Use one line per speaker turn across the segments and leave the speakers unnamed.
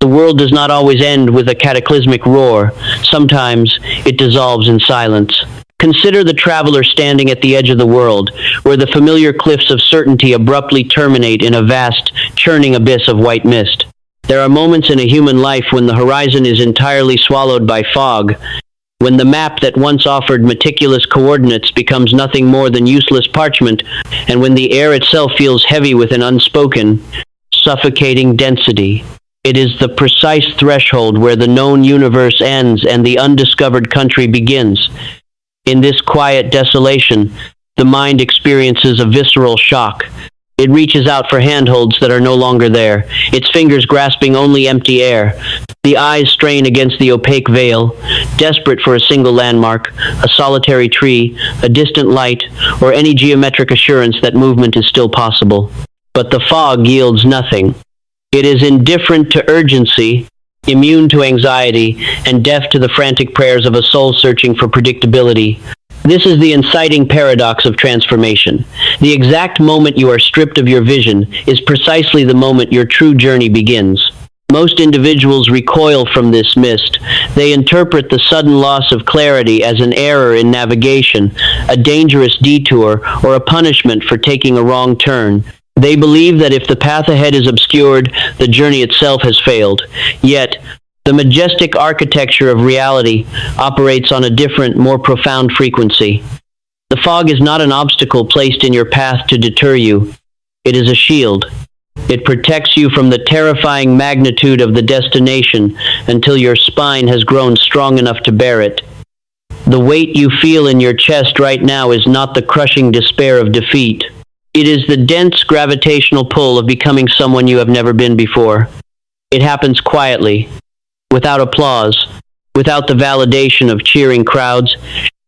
The world does not always end with a cataclysmic roar. Sometimes it dissolves in silence. Consider the traveler standing at the edge of the world, where the familiar cliffs of certainty abruptly terminate in a vast, churning abyss of white mist. There are moments in a human life when the horizon is entirely swallowed by fog, when the map that once offered meticulous coordinates becomes nothing more than useless parchment, and when the air itself feels heavy with an unspoken, suffocating density. It is the precise threshold where the known universe ends and the undiscovered country begins. In this quiet desolation, the mind experiences a visceral shock. It reaches out for handholds that are no longer there, its fingers grasping only empty air. The eyes strain against the opaque veil, desperate for a single landmark, a solitary tree, a distant light, or any geometric assurance that movement is still possible. But the fog yields nothing. It is indifferent to urgency, immune to anxiety, and deaf to the frantic prayers of a soul searching for predictability. This is the inciting paradox of transformation. The exact moment you are stripped of your vision is precisely the moment your true journey begins. Most individuals recoil from this mist. They interpret the sudden loss of clarity as an error in navigation, a dangerous detour, or a punishment for taking a wrong turn. They believe that if the path ahead is obscured, the journey itself has failed. Yet, the majestic architecture of reality operates on a different, more profound frequency. The fog is not an obstacle placed in your path to deter you. It is a shield. It protects you from the terrifying magnitude of the destination until your spine has grown strong enough to bear it. The weight you feel in your chest right now is not the crushing despair of defeat. It is the dense gravitational pull of becoming someone you have never been before. It happens quietly, without applause, without the validation of cheering crowds,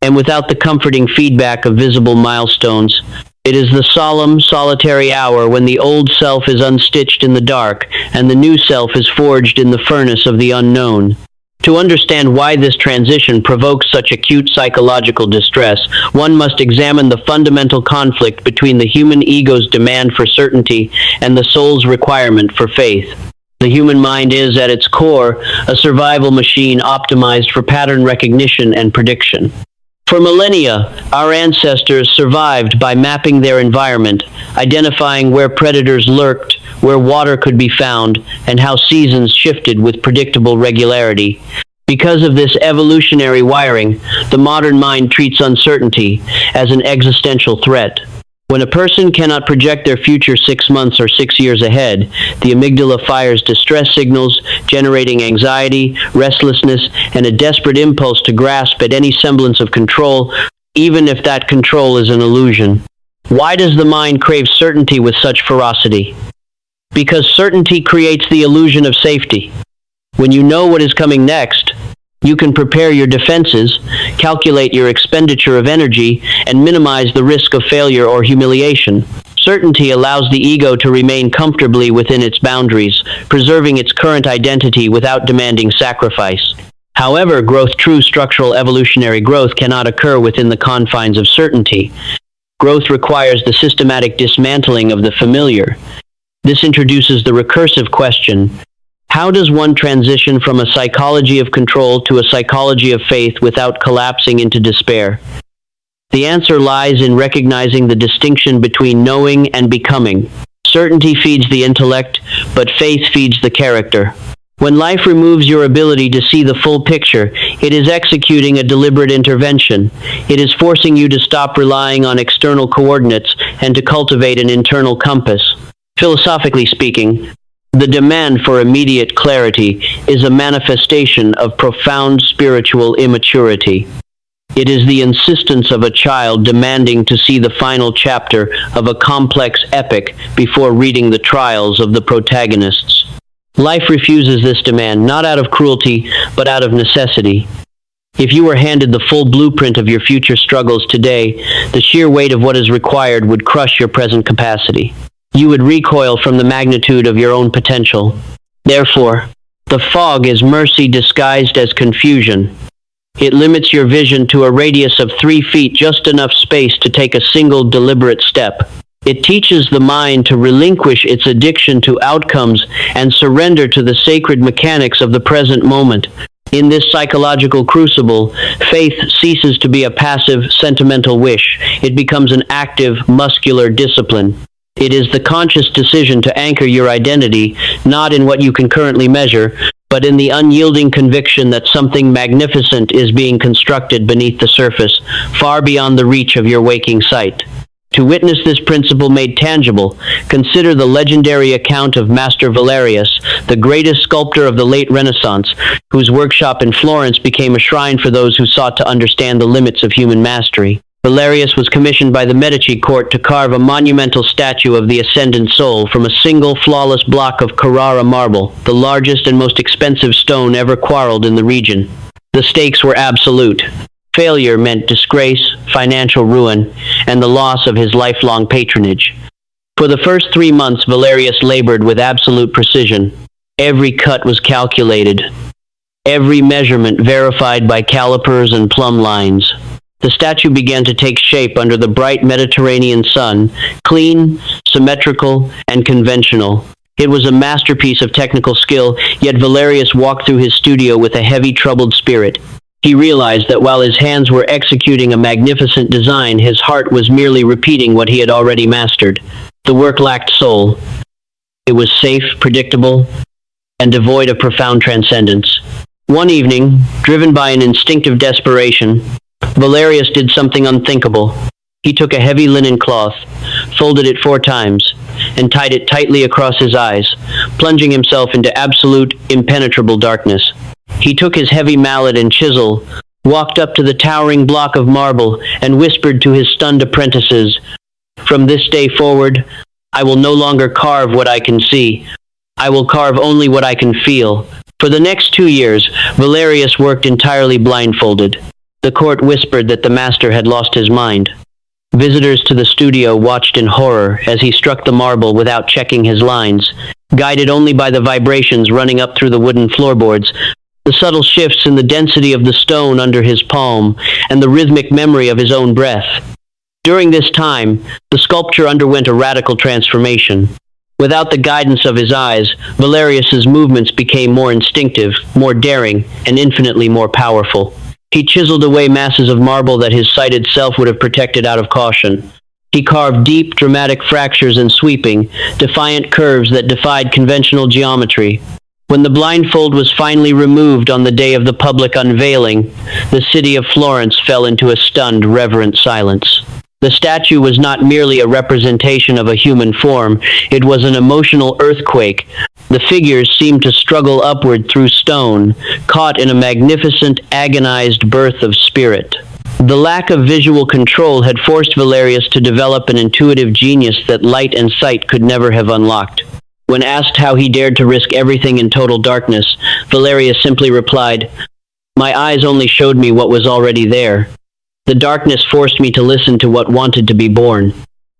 and without the comforting feedback of visible milestones. It is the solemn, solitary hour when the old self is unstitched in the dark, and the new self is forged in the furnace of the unknown. To understand why this transition provokes such acute psychological distress, one must examine the fundamental conflict between the human ego's demand for certainty and the soul's requirement for faith. The human mind is, at its core, a survival machine optimized for pattern recognition and prediction. For millennia, our ancestors survived by mapping their environment, identifying where predators lurked, where water could be found, and how seasons shifted with predictable regularity. Because of this evolutionary wiring, the modern mind treats uncertainty as an existential threat. When a person cannot project their future 6 months or 6 years ahead, the amygdala fires distress signals, generating anxiety, restlessness, and a desperate impulse to grasp at any semblance of control, even if that control is an illusion. Why does the mind crave certainty with such ferocity? Because certainty creates the illusion of safety. When you know what is coming next, you can prepare your defenses, calculate your expenditure of energy, and minimize the risk of failure or humiliation. Certainty allows the ego to remain comfortably within its boundaries, preserving its current identity without demanding sacrifice. However, true structural evolutionary growth cannot occur within the confines of certainty. Growth requires the systematic dismantling of the familiar. This introduces the recursive question: how does one transition from a psychology of control to a psychology of faith without collapsing into despair? The answer lies in recognizing the distinction between knowing and becoming. Certainty feeds the intellect, but faith feeds the character. When life removes your ability to see the full picture, it is executing a deliberate intervention. It is forcing you to stop relying on external coordinates and to cultivate an internal compass. Philosophically speaking, the demand for immediate clarity is a manifestation of profound spiritual immaturity. It is the insistence of a child demanding to see the final chapter of a complex epic before reading the trials of the protagonists. Life refuses this demand, not out of cruelty, but out of necessity. If you were handed the full blueprint of your future struggles today, the sheer weight of what is required would crush your present capacity. You would recoil from the magnitude of your own potential. Therefore, the fog is mercy disguised as confusion. It limits your vision to a radius of 3 feet, just enough space to take a single deliberate step. It teaches the mind to relinquish its addiction to outcomes and surrender to the sacred mechanics of the present moment. In this psychological crucible, faith ceases to be a passive, sentimental wish. It becomes an active, muscular discipline. It is the conscious decision to anchor your identity, not in what you can currently measure, but in the unyielding conviction that something magnificent is being constructed beneath the surface, far beyond the reach of your waking sight. To witness this principle made tangible, consider the legendary account of Master Valerius, the greatest sculptor of the late Renaissance, whose workshop in Florence became a shrine for those who sought to understand the limits of human mastery. Valerius was commissioned by the Medici court to carve a monumental statue of the ascendant soul from a single flawless block of Carrara marble, the largest and most expensive stone ever quarried in the region. The stakes were absolute. Failure meant disgrace, financial ruin, and the loss of his lifelong patronage. For the first 3 months, Valerius labored with absolute precision. Every cut was calculated, every measurement verified by calipers and plumb lines. The statue began to take shape under the bright Mediterranean sun, clean, symmetrical, and conventional. It was a masterpiece of technical skill, yet Valerius walked through his studio with a heavy, troubled spirit. He realized that while his hands were executing a magnificent design, his heart was merely repeating what he had already mastered. The work lacked soul. It was safe, predictable, and devoid of profound transcendence. One evening, driven by an instinctive desperation, Valerius did something unthinkable. He took a heavy linen cloth, folded it 4 times, and tied it tightly across his eyes, plunging himself into absolute, impenetrable darkness. He took his heavy mallet and chisel, walked up to the towering block of marble, and whispered to his stunned apprentices, "From this day forward, I will no longer carve what I can see. I will carve only what I can feel." For the next 2 years, Valerius worked entirely blindfolded. The court whispered that the master had lost his mind. Visitors to the studio watched in horror as he struck the marble without checking his lines, guided only by the vibrations running up through the wooden floorboards, the subtle shifts in the density of the stone under his palm, and the rhythmic memory of his own breath. During this time, the sculpture underwent a radical transformation. Without the guidance of his eyes, Valerius's movements became more instinctive, more daring, and infinitely more powerful. He chiseled away masses of marble that his sighted self would have protected out of caution. He carved deep, dramatic fractures and sweeping, defiant curves that defied conventional geometry. When the blindfold was finally removed on the day of the public unveiling, the city of Florence fell into a stunned, reverent silence. The statue was not merely a representation of a human form, it was an emotional earthquake. The figures seemed to struggle upward through stone, caught in a magnificent, agonized birth of spirit. The lack of visual control had forced Valerius to develop an intuitive genius that light and sight could never have unlocked. When asked how he dared to risk everything in total darkness, Valerius simply replied, "My eyes only showed me what was already there. The darkness forced me to listen to what wanted to be born."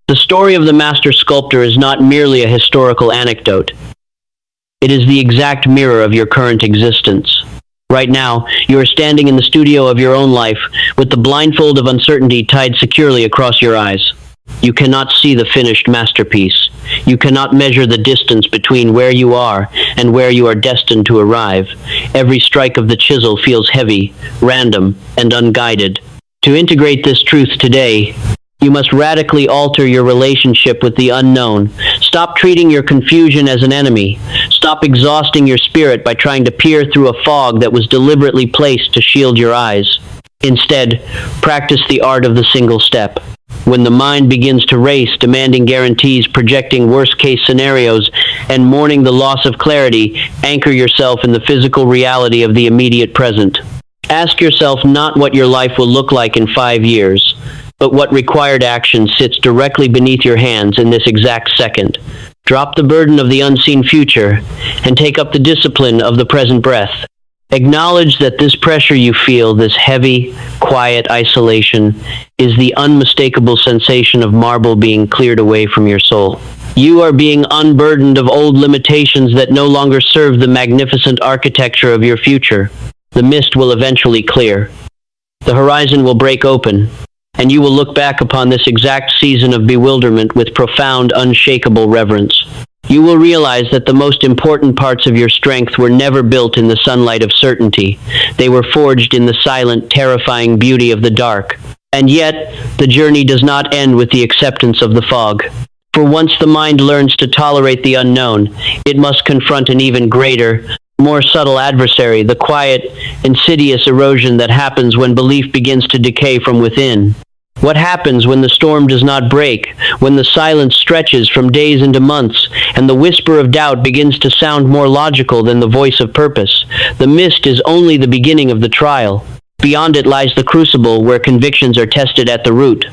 The story of the master sculptor is not merely a historical anecdote. It is the exact mirror of your current existence. Right now, you are standing in the studio of your own life, with the blindfold of uncertainty tied securely across your eyes. You cannot see the finished masterpiece. You cannot measure the distance between where you are and where you are destined to arrive. Every strike of the chisel feels heavy, random, and unguided. To integrate this truth today, you must radically alter your relationship with the unknown. Stop treating your confusion as an enemy. Stop exhausting your spirit by trying to peer through a fog that was deliberately placed to shield your eyes. Instead, practice the art of the single step. When the mind begins to race, demanding guarantees, projecting worst-case scenarios, and mourning the loss of clarity, anchor yourself in the physical reality of the immediate present. Ask yourself not what your life will look like in 5 years, but what required action sits directly beneath your hands in this exact second. Drop the burden of the unseen future and take up the discipline of the present breath. Acknowledge that this pressure you feel, this heavy, quiet isolation, is the unmistakable sensation of marble being cleared away from your soul. You are being unburdened of old limitations that no longer serve the magnificent architecture of your future. The mist will eventually clear. The horizon will break open, and you will look back upon this exact season of bewilderment with profound, unshakable reverence. You will realize that the most important parts of your strength were never built in the sunlight of certainty. They were forged in the silent, terrifying beauty of the dark. And yet, the journey does not end with the acceptance of the fog. For once the mind learns to tolerate the unknown, it must confront an even greater, more subtle adversary, the quiet, insidious erosion that happens when belief begins to decay from within. What happens when the storm does not break, when the silence stretches from days into months, and the whisper of doubt begins to sound more logical than the voice of purpose? The mist is only the beginning of the trial. Beyond it lies the crucible where convictions are tested at the root.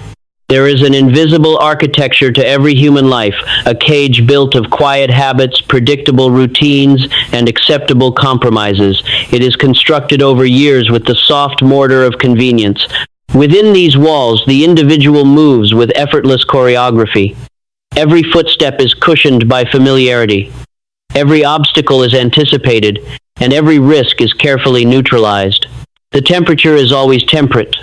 There is an invisible architecture to every human life, a cage built of quiet habits, predictable routines, and acceptable compromises. It is constructed over years with the soft mortar of convenience. Within these walls, the individual moves with effortless choreography. Every footstep is cushioned by familiarity. Every obstacle is anticipated, and every risk is carefully neutralized. The temperature is always temperate,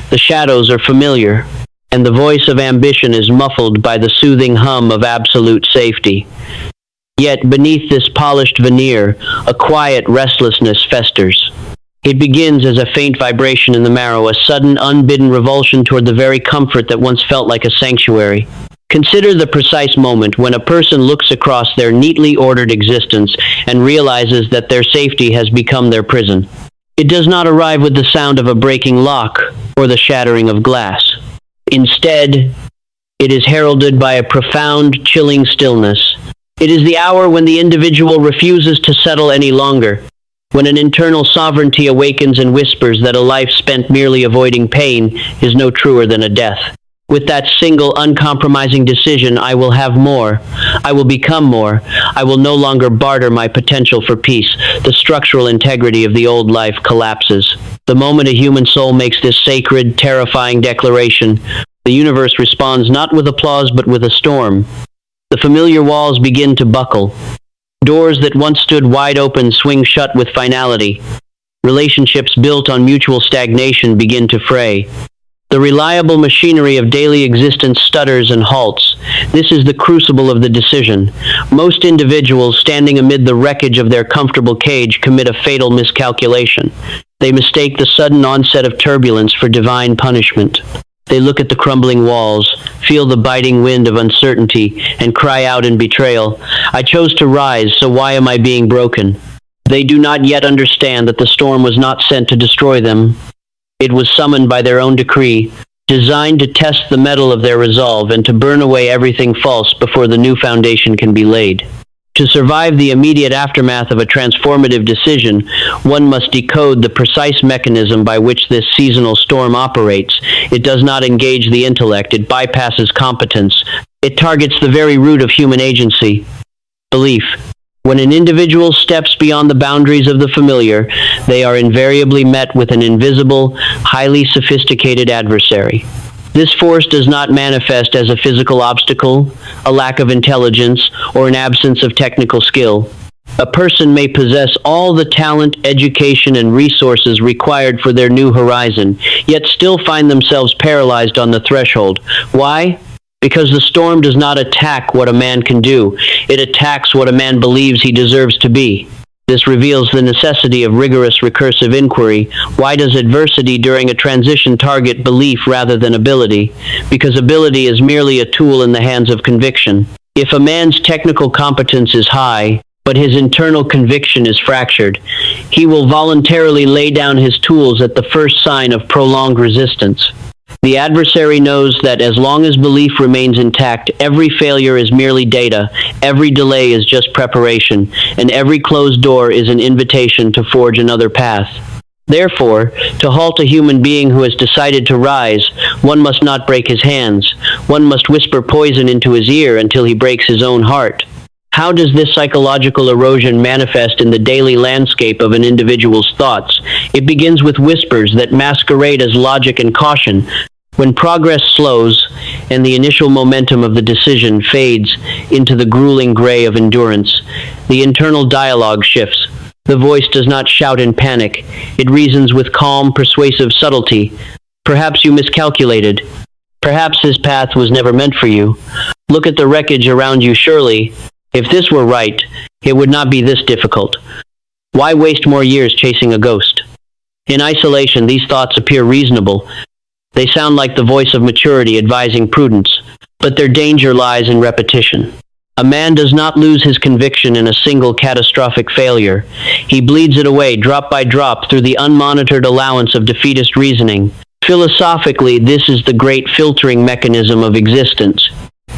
the shadows are familiar, and the voice of ambition is muffled by the soothing hum of absolute safety. Yet beneath this polished veneer, a quiet restlessness festers. It begins as a faint vibration in the marrow, a sudden, unbidden revulsion toward the very comfort that once felt like a sanctuary. Consider the precise moment when a person looks across their neatly ordered existence and realizes that their safety has become their prison. It does not arrive with the sound of a breaking lock or the shattering of glass. Instead, it is heralded by a profound, chilling stillness. It is the hour when the individual refuses to settle any longer, when an internal sovereignty awakens and whispers that a life spent merely avoiding pain is no truer than a death. With that single, uncompromising decision, I will have more. I will become more. I will no longer barter my potential for peace. The structural integrity of the old life collapses. The moment a human soul makes this sacred, terrifying declaration, the universe responds not with applause but with a storm. The familiar walls begin to buckle. Doors that once stood wide open swing shut with finality. Relationships built on mutual stagnation begin to fray. The reliable machinery of daily existence stutters and halts. This is the crucible of the decision. Most individuals standing amid the wreckage of their comfortable cage commit a fatal miscalculation. They mistake the sudden onset of turbulence for divine punishment. They look at the crumbling walls, feel the biting wind of uncertainty, and cry out in betrayal, "I chose to rise, so why am I being broken?" They do not yet understand that the storm was not sent to destroy them. It was summoned by their own decree, designed to test the mettle of their resolve and to burn away everything false before the new foundation can be laid. To survive the immediate aftermath of a transformative decision, one must decode the precise mechanism by which this seasonal storm operates. It does not engage the intellect, it bypasses competence. It targets the very root of human agency, belief. When an individual steps beyond the boundaries of the familiar, they are invariably met with an invisible, highly sophisticated adversary. This force does not manifest as a physical obstacle, a lack of intelligence, or an absence of technical skill. A person may possess all the talent, education, and resources required for their new horizon, yet still find themselves paralyzed on the threshold. Why? Because the storm does not attack what a man can do. It attacks what a man believes he deserves to be. This reveals the necessity of rigorous recursive inquiry. Why does adversity during a transition target belief rather than ability? Because ability is merely a tool in the hands of conviction. If a man's technical competence is high, but his internal conviction is fractured, he will voluntarily lay down his tools at the first sign of prolonged resistance. The adversary knows that as long as belief remains intact, every failure is merely data, every delay is just preparation, and every closed door is an invitation to forge another path. Therefore, to halt a human being who has decided to rise, one must not break his hands. One must whisper poison into his ear until he breaks his own heart. How does this psychological erosion manifest in the daily landscape of an individual's thoughts? It begins with whispers that masquerade as logic and caution. When progress slows and the initial momentum of the decision fades into the grueling gray of endurance, the internal dialogue shifts. The voice does not shout in panic. It reasons with calm, persuasive subtlety. Perhaps you miscalculated. Perhaps this path was never meant for you. Look at the wreckage around you. Surely, if this were right, it would not be this difficult. Why waste more years chasing a ghost? In isolation, these thoughts appear reasonable. They sound like the voice of maturity advising prudence, but their danger lies in repetition. A man does not lose his conviction in a single catastrophic failure. He bleeds it away drop by drop through the unmonitored allowance of defeatist reasoning. Philosophically, this is the great filtering mechanism of existence.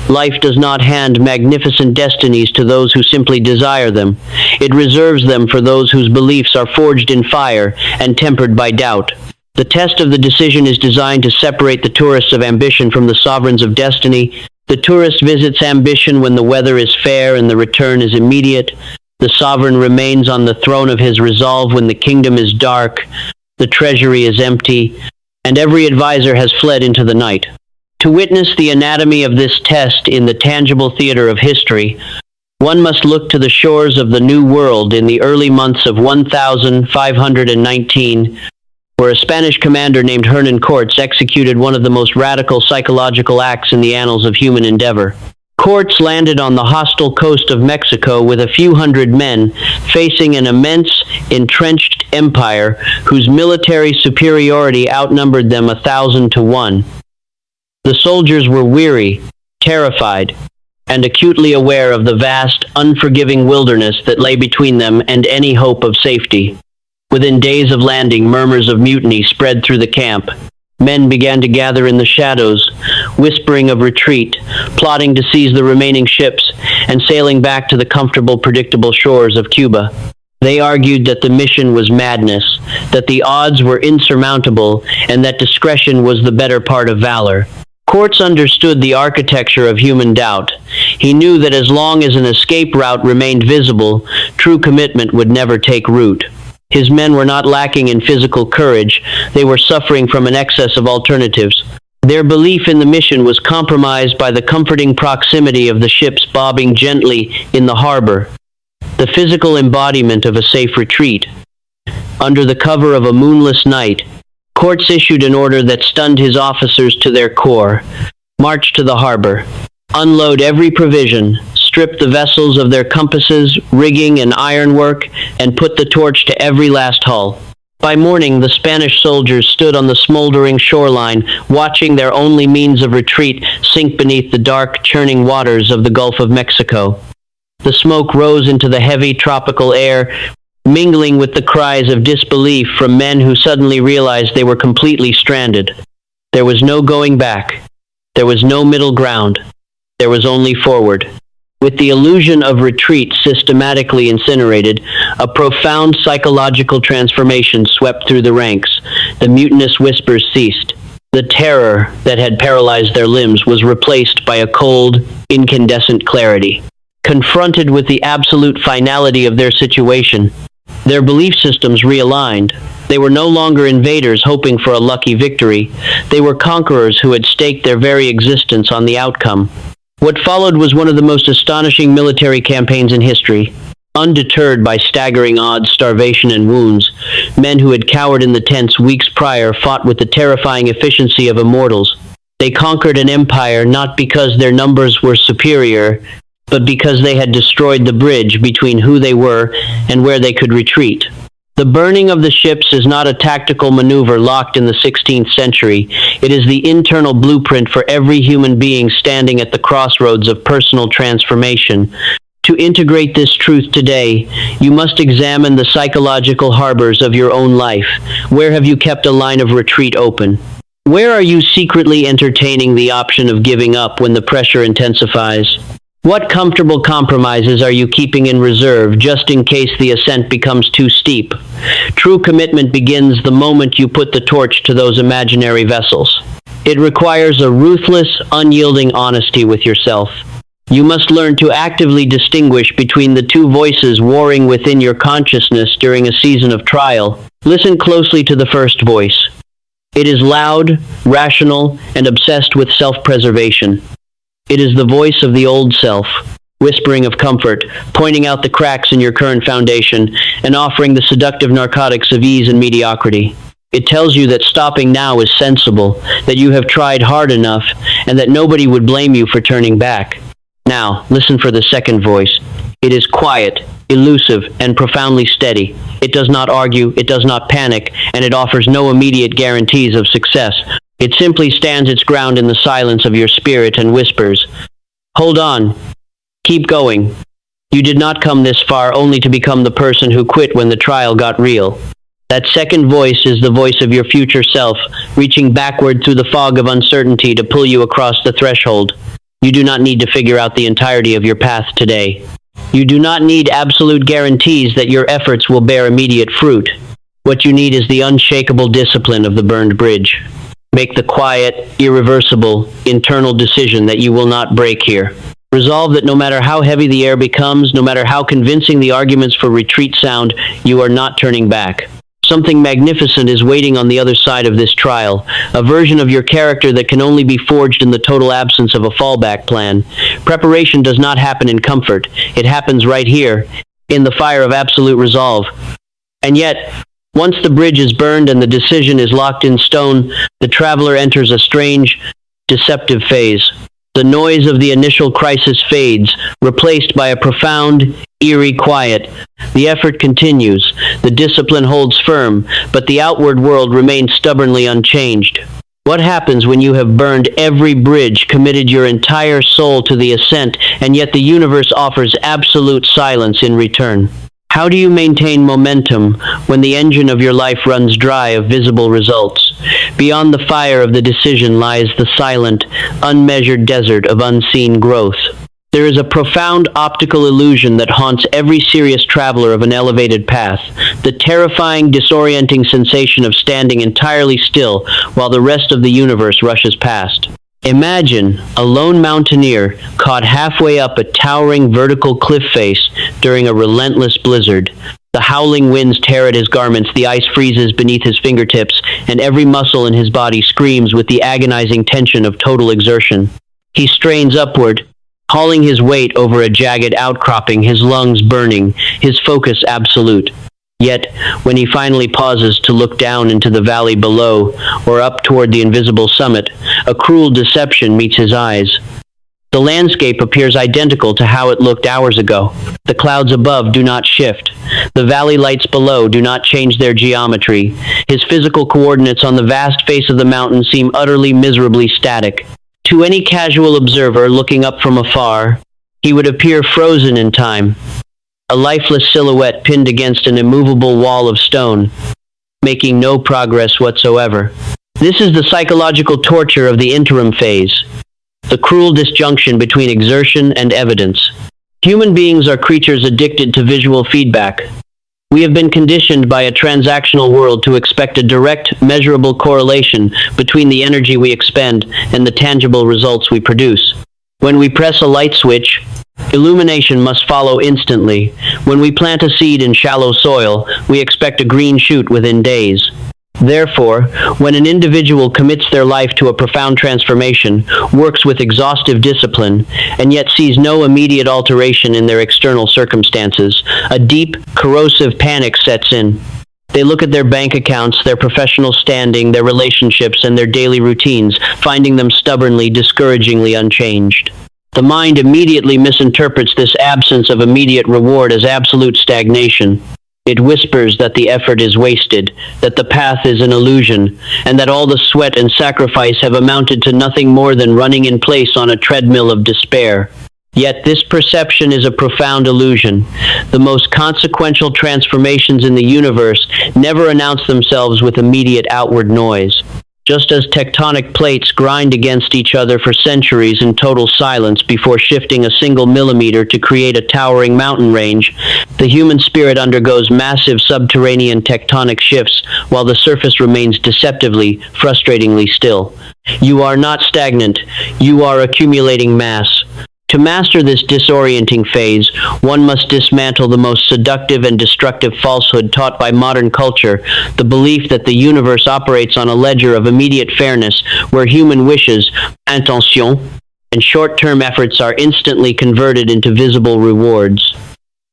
Life does not hand magnificent destinies to those who simply desire them. It reserves them for those whose beliefs are forged in fire and tempered by doubt. The test of the decision is designed to separate the tourists of ambition from the sovereigns of destiny. The tourist visits ambition when the weather is fair and the return is immediate. The sovereign remains on the throne of his resolve when the kingdom is dark, the treasury is empty, and every advisor has fled into the night. To witness the anatomy of this test in the tangible theater of history, one must look to the shores of the New World in the early months of 1519, where a Spanish commander named Hernan Cortes executed one of the most radical psychological acts in the annals of human endeavor. Cortes landed on the hostile coast of Mexico with a few hundred men, facing an immense, entrenched empire whose military superiority outnumbered them 1,000 to 1. The soldiers were weary, terrified, and acutely aware of the vast, unforgiving wilderness that lay between them and any hope of safety. Within days of landing, murmurs of mutiny spread through the camp. Men began to gather in the shadows, whispering of retreat, plotting to seize the remaining ships, and sailing back to the comfortable, predictable shores of Cuba. They argued that the mission was madness, that the odds were insurmountable, and that discretion was the better part of valor. Cortes understood the architecture of human doubt. He knew that as long as an escape route remained visible, true commitment would never take root. His men were not lacking in physical courage. They were suffering from an excess of alternatives. Their belief in the mission was compromised by the comforting proximity of the ships bobbing gently in the harbor, the physical embodiment of a safe retreat. Under the cover of a moonless night, Cortes issued an order that stunned his officers to their core. March to the harbor. Unload every provision. Strip the vessels of their compasses, rigging, and ironwork, and put the torch to every last hull. By morning, the Spanish soldiers stood on the smoldering shoreline, watching their only means of retreat sink beneath the dark, churning waters of the Gulf of Mexico. The smoke rose into the heavy tropical air, mingling with the cries of disbelief from men who suddenly realized they were completely stranded. There was no going back. There was no middle ground. There was only forward. With the illusion of retreat systematically incinerated, a profound psychological transformation swept through the ranks. The mutinous whispers ceased. The terror that had paralyzed their limbs was replaced by a cold, incandescent clarity. Confronted with the absolute finality of their situation, their belief systems realigned. They were no longer invaders hoping for a lucky victory. They were conquerors who had staked their very existence on the outcome. What followed was one of the most astonishing military campaigns in history. Undeterred by staggering odds, starvation, and wounds, men who had cowered in the tents weeks prior fought with the terrifying efficiency of immortals. They conquered an empire not because their numbers were superior, but because they had destroyed the bridge between who they were and where they could retreat. The burning of the ships is not a tactical maneuver locked in the 16th century. It is the internal blueprint for every human being standing at the crossroads of personal transformation. To integrate this truth today, you must examine the psychological harbors of your own life. Where have you kept a line of retreat open? Where are you secretly entertaining the option of giving up when the pressure intensifies? What comfortable compromises are you keeping in reserve just in case the ascent becomes too steep? True commitment begins the moment you put the torch to those imaginary vessels. It requires a ruthless, unyielding honesty with yourself. You must learn to actively distinguish between the two voices warring within your consciousness during a season of trial. Listen closely to the first voice. It is loud, rational, and obsessed with self-preservation. It is the voice of the old self, whispering of comfort, pointing out the cracks in your current foundation, and offering the seductive narcotics of ease and mediocrity. It tells you that stopping now is sensible, that you have tried hard enough, and that nobody would blame you for turning back. Now, listen for the second voice. It is quiet, elusive, and profoundly steady. It does not argue, it does not panic, and it offers no immediate guarantees of success. It simply stands its ground in the silence of your spirit and whispers, "Hold on. Keep going. You did not come this far only to become the person who quit when the trial got real." That second voice is the voice of your future self, reaching backward through the fog of uncertainty to pull you across the threshold. You do not need to figure out the entirety of your path today. You do not need absolute guarantees that your efforts will bear immediate fruit. What you need is the unshakable discipline of the burned bridge. Make the quiet, irreversible, internal decision that you will not break here. Resolve that no matter how heavy the air becomes, no matter how convincing the arguments for retreat sound, you are not turning back. Something magnificent is waiting on the other side of this trial, a version of your character that can only be forged in the total absence of a fallback plan. Preparation does not happen in comfort. It happens right here, in the fire of absolute resolve. And yet, once the bridge is burned and the decision is locked in stone, the traveler enters a strange, deceptive phase. The noise of the initial crisis fades, replaced by a profound, eerie quiet. The effort continues, the discipline holds firm, but the outward world remains stubbornly unchanged. What happens when you have burned every bridge, committed your entire soul to the ascent, and yet the universe offers absolute silence in return? How do you maintain momentum when the engine of your life runs dry of visible results? Beyond the fire of the decision lies the silent, unmeasured desert of unseen growth. There is a profound optical illusion that haunts every serious traveler of an elevated path, the terrifying, disorienting sensation of standing entirely still while the rest of the universe rushes past. Imagine a lone mountaineer caught halfway up a towering vertical cliff face during a relentless blizzard. The howling winds tear at his garments, the ice freezes beneath his fingertips, and every muscle in his body screams with the agonizing tension of total exertion. He strains upward, hauling his weight over a jagged outcropping, his lungs burning, his focus absolute. Yet, when he finally pauses to look down into the valley below, or up toward the invisible summit, a cruel deception meets his eyes. The landscape appears identical to how it looked hours ago. The clouds above do not shift. The valley lights below do not change their geometry. His physical coordinates on the vast face of the mountain seem utterly miserably static. To any casual observer looking up from afar, he would appear frozen in time, a lifeless silhouette pinned against an immovable wall of stone, making no progress whatsoever. This is the psychological torture of the interim phase, the cruel disjunction between exertion and evidence. Human beings are creatures addicted to visual feedback. We have been conditioned by a transactional world to expect a direct, measurable correlation between the energy we expend and the tangible results we produce. When we press a light switch, illumination must follow instantly. When we plant a seed in shallow soil, we expect a green shoot within days. Therefore, when an individual commits their life to a profound transformation, works with exhaustive discipline, and yet sees no immediate alteration in their external circumstances, a deep, corrosive panic sets in. They look at their bank accounts, their professional standing, their relationships, and their daily routines, finding them stubbornly, discouragingly unchanged. The mind immediately misinterprets this absence of immediate reward as absolute stagnation. It whispers that the effort is wasted, that the path is an illusion, and that all the sweat and sacrifice have amounted to nothing more than running in place on a treadmill of despair. Yet this perception is a profound illusion. The most consequential transformations in the universe never announce themselves with immediate outward noise. Just as tectonic plates grind against each other for centuries in total silence before shifting a single millimeter to create a towering mountain range, the human spirit undergoes massive subterranean tectonic shifts while the surface remains deceptively, frustratingly still. You are not stagnant. You are accumulating mass. To master this disorienting phase, one must dismantle the most seductive and destructive falsehood taught by modern culture, the belief that the universe operates on a ledger of immediate fairness where human wishes, intention, and short-term efforts are instantly converted into visible rewards.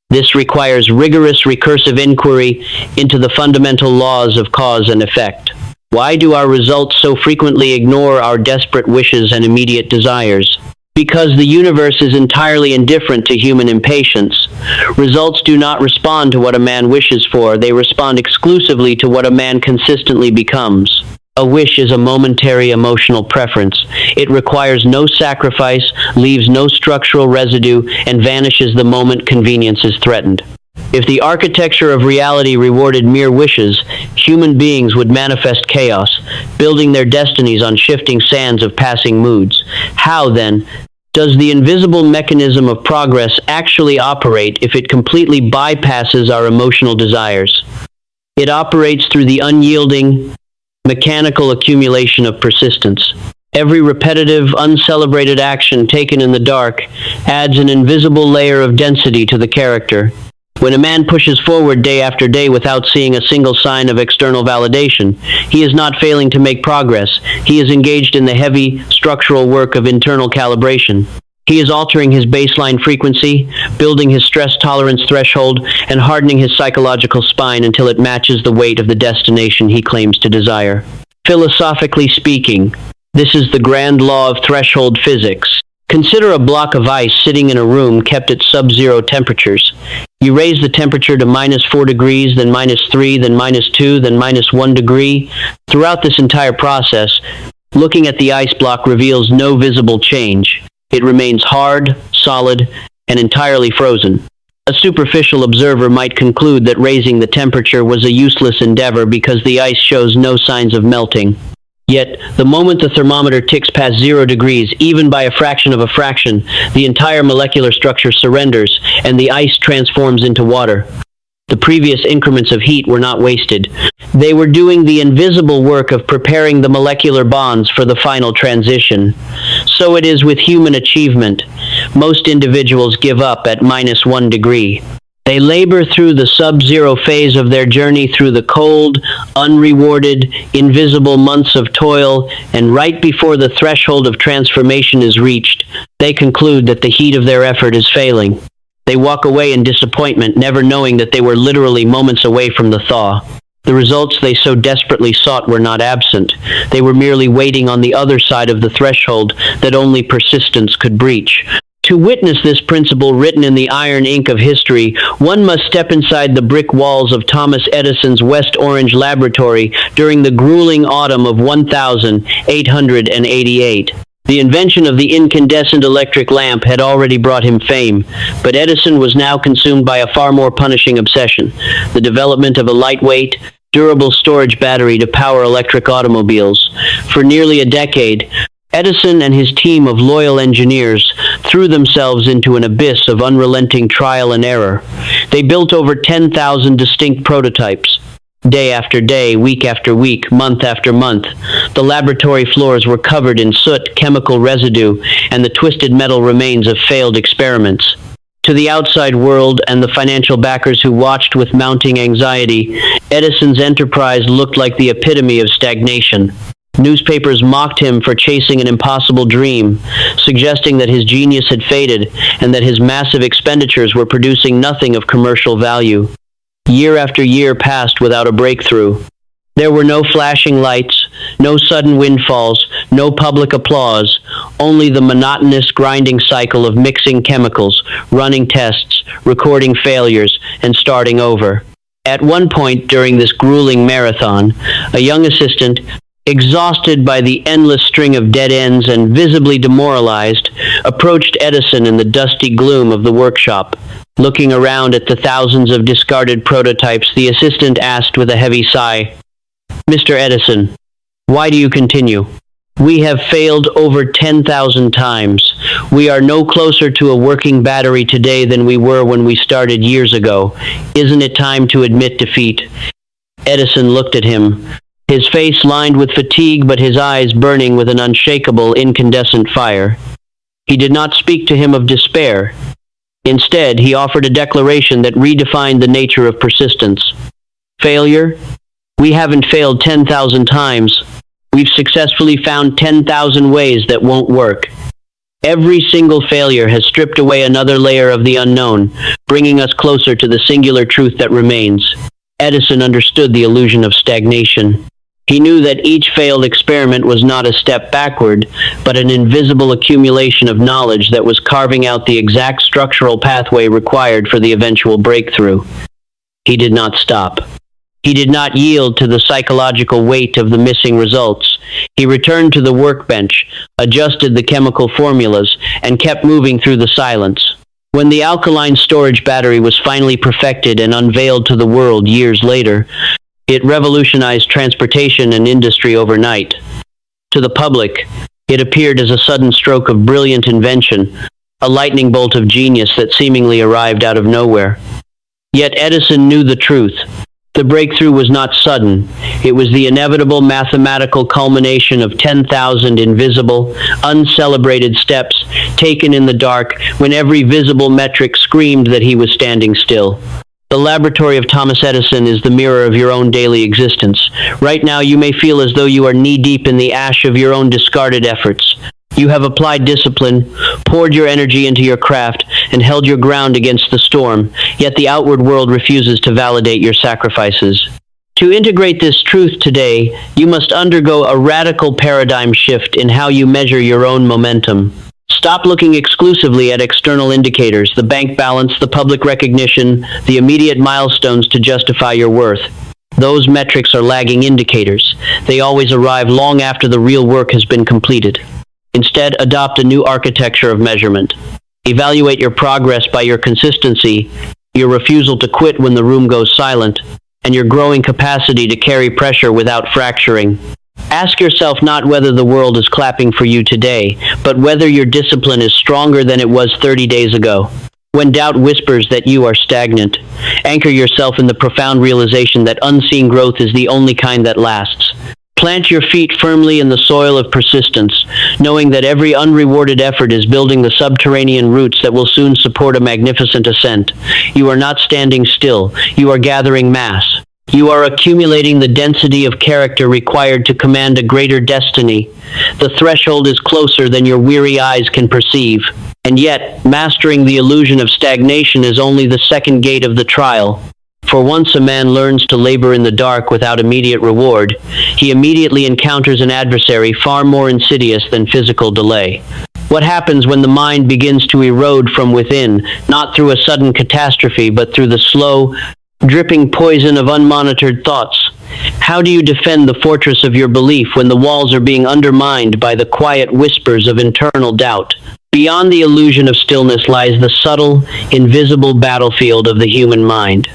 This requires rigorous recursive inquiry into the fundamental laws of cause and effect. Why do our results so frequently ignore our desperate wishes and immediate desires? Because the universe is entirely indifferent to human impatience. Results do not respond to what a man wishes for, they respond exclusively to what a man consistently becomes. A wish is a momentary emotional preference. It requires no sacrifice, leaves no structural residue, and vanishes the moment convenience is threatened. If the architecture of reality rewarded mere wishes, human beings would manifest chaos, building their destinies on shifting sands of passing moods. How, then, does the invisible mechanism of progress actually operate if it completely bypasses our emotional desires? It operates through the unyielding, mechanical accumulation of persistence. Every repetitive, uncelebrated action taken in the dark adds an invisible layer of density to the character. When a man pushes forward day after day without seeing a single sign of external validation, he is not failing to make progress. He is engaged in the heavy, structural work of internal calibration. He is altering his baseline frequency, building his stress tolerance threshold, and hardening his psychological spine until it matches the weight of the destination he claims to desire. Philosophically speaking, this is the grand law of threshold physics. Consider a block of ice sitting in a room kept at sub-zero temperatures. You raise the temperature to -4 degrees, then -3, then -2, then -1 degree. Throughout this entire process, looking at the ice block reveals no visible change. It remains hard, solid, and entirely frozen. A superficial observer might conclude that raising the temperature was a useless endeavor because the ice shows no signs of melting. Yet, the moment the thermometer ticks past 0 degrees, even by a fraction of a fraction, the entire molecular structure surrenders, and the ice transforms into water. The previous increments of heat were not wasted. They were doing the invisible work of preparing the molecular bonds for the final transition. So it is with human achievement. Most individuals give up at -1 degree. They labor through the sub-zero phase of their journey through the cold, unrewarded, invisible months of toil, and right before the threshold of transformation is reached, they conclude that the heat of their effort is failing. They walk away in disappointment, never knowing that they were literally moments away from the thaw. The results they so desperately sought were not absent. They were merely waiting on the other side of the threshold that only persistence could breach. To witness this principle written in the iron ink of history, one must step inside the brick walls of Thomas Edison's West Orange laboratory during the grueling autumn of 1888. The invention of the incandescent electric lamp had already brought him fame, but Edison was now consumed by a far more punishing obsession: the development of a lightweight, durable storage battery to power electric automobiles. For nearly a decade, Edison and his team of loyal engineers threw themselves into an abyss of unrelenting trial and error. They built over 10,000 distinct prototypes. Day after day, week after week, month after month, the laboratory floors were covered in soot, chemical residue, and the twisted metal remains of failed experiments. To the outside world and the financial backers who watched with mounting anxiety, Edison's enterprise looked like the epitome of stagnation. Newspapers mocked him for chasing an impossible dream, suggesting that his genius had faded and that his massive expenditures were producing nothing of commercial value. Year after year passed without a breakthrough. There were no flashing lights, no sudden windfalls, no public applause, only the monotonous grinding cycle of mixing chemicals, running tests, recording failures, and starting over. At one point during this grueling marathon, a young assistant, exhausted by the endless string of dead ends and visibly demoralized, approached Edison in the dusty gloom of the workshop. Looking around at the thousands of discarded prototypes, the assistant asked with a heavy sigh, "Mr. Edison, why do you continue? We have failed over 10,000 times. We are no closer to a working battery today than we were when we started years ago. Isn't it time to admit defeat?" Edison looked at him, his face lined with fatigue but his eyes burning with an unshakable incandescent fire. He did not speak to him of despair. Instead, he offered a declaration that redefined the nature of persistence. Failure? We haven't failed 10,000 times. We've successfully found 10,000 ways that won't work. Every single failure has stripped away another layer of the unknown, bringing us closer to the singular truth that remains. Edison understood the illusion of stagnation. He knew that each failed experiment was not a step backward, but an invisible accumulation of knowledge that was carving out the exact structural pathway required for the eventual breakthrough. He did not stop. He did not yield to the psychological weight of the missing results. He returned to the workbench, adjusted the chemical formulas, and kept moving through the silence. When the alkaline storage battery was finally perfected and unveiled to the world years later, it revolutionized transportation and industry overnight. To the public, it appeared as a sudden stroke of brilliant invention, a lightning bolt of genius that seemingly arrived out of nowhere. Yet Edison knew the truth. The breakthrough was not sudden. It was the inevitable mathematical culmination of 10,000 invisible, uncelebrated steps taken in the dark when every visible metric screamed that he was standing still. The laboratory of Thomas Edison is the mirror of your own daily existence. Right now you may feel as though you are knee-deep in the ash of your own discarded efforts. You have applied discipline, poured your energy into your craft, and held your ground against the storm, yet the outward world refuses to validate your sacrifices. To integrate this truth today, you must undergo a radical paradigm shift in how you measure your own momentum. Stop looking exclusively at external indicators, the bank balance, the public recognition, the immediate milestones to justify your worth. Those metrics are lagging indicators. They always arrive long after the real work has been completed. Instead, adopt a new architecture of measurement. Evaluate your progress by your consistency, your refusal to quit when the room goes silent, and your growing capacity to carry pressure without fracturing. Ask yourself not whether the world is clapping for you today, but whether your discipline is stronger than it was 30 days ago. When doubt whispers that you are stagnant, anchor yourself in the profound realization that unseen growth is the only kind that lasts. Plant your feet firmly in the soil of persistence, knowing that every unrewarded effort is building the subterranean roots that will soon support a magnificent ascent. You are not standing still. You are gathering mass. You are accumulating the density of character required to command a greater destiny. The threshold is closer than your weary eyes can perceive. And yet, mastering the illusion of stagnation is only the second gate of the trial. For once a man learns to labor in the dark without immediate reward, he immediately encounters an adversary far more insidious than physical delay. What happens when the mind begins to erode from within, not through a sudden catastrophe, but through the slow, dripping poison of unmonitored thoughts? How do you defend the fortress of your belief when the walls are being undermined by the quiet whispers of internal doubt? Beyond the illusion of stillness lies the subtle, invisible battlefield of the human mind.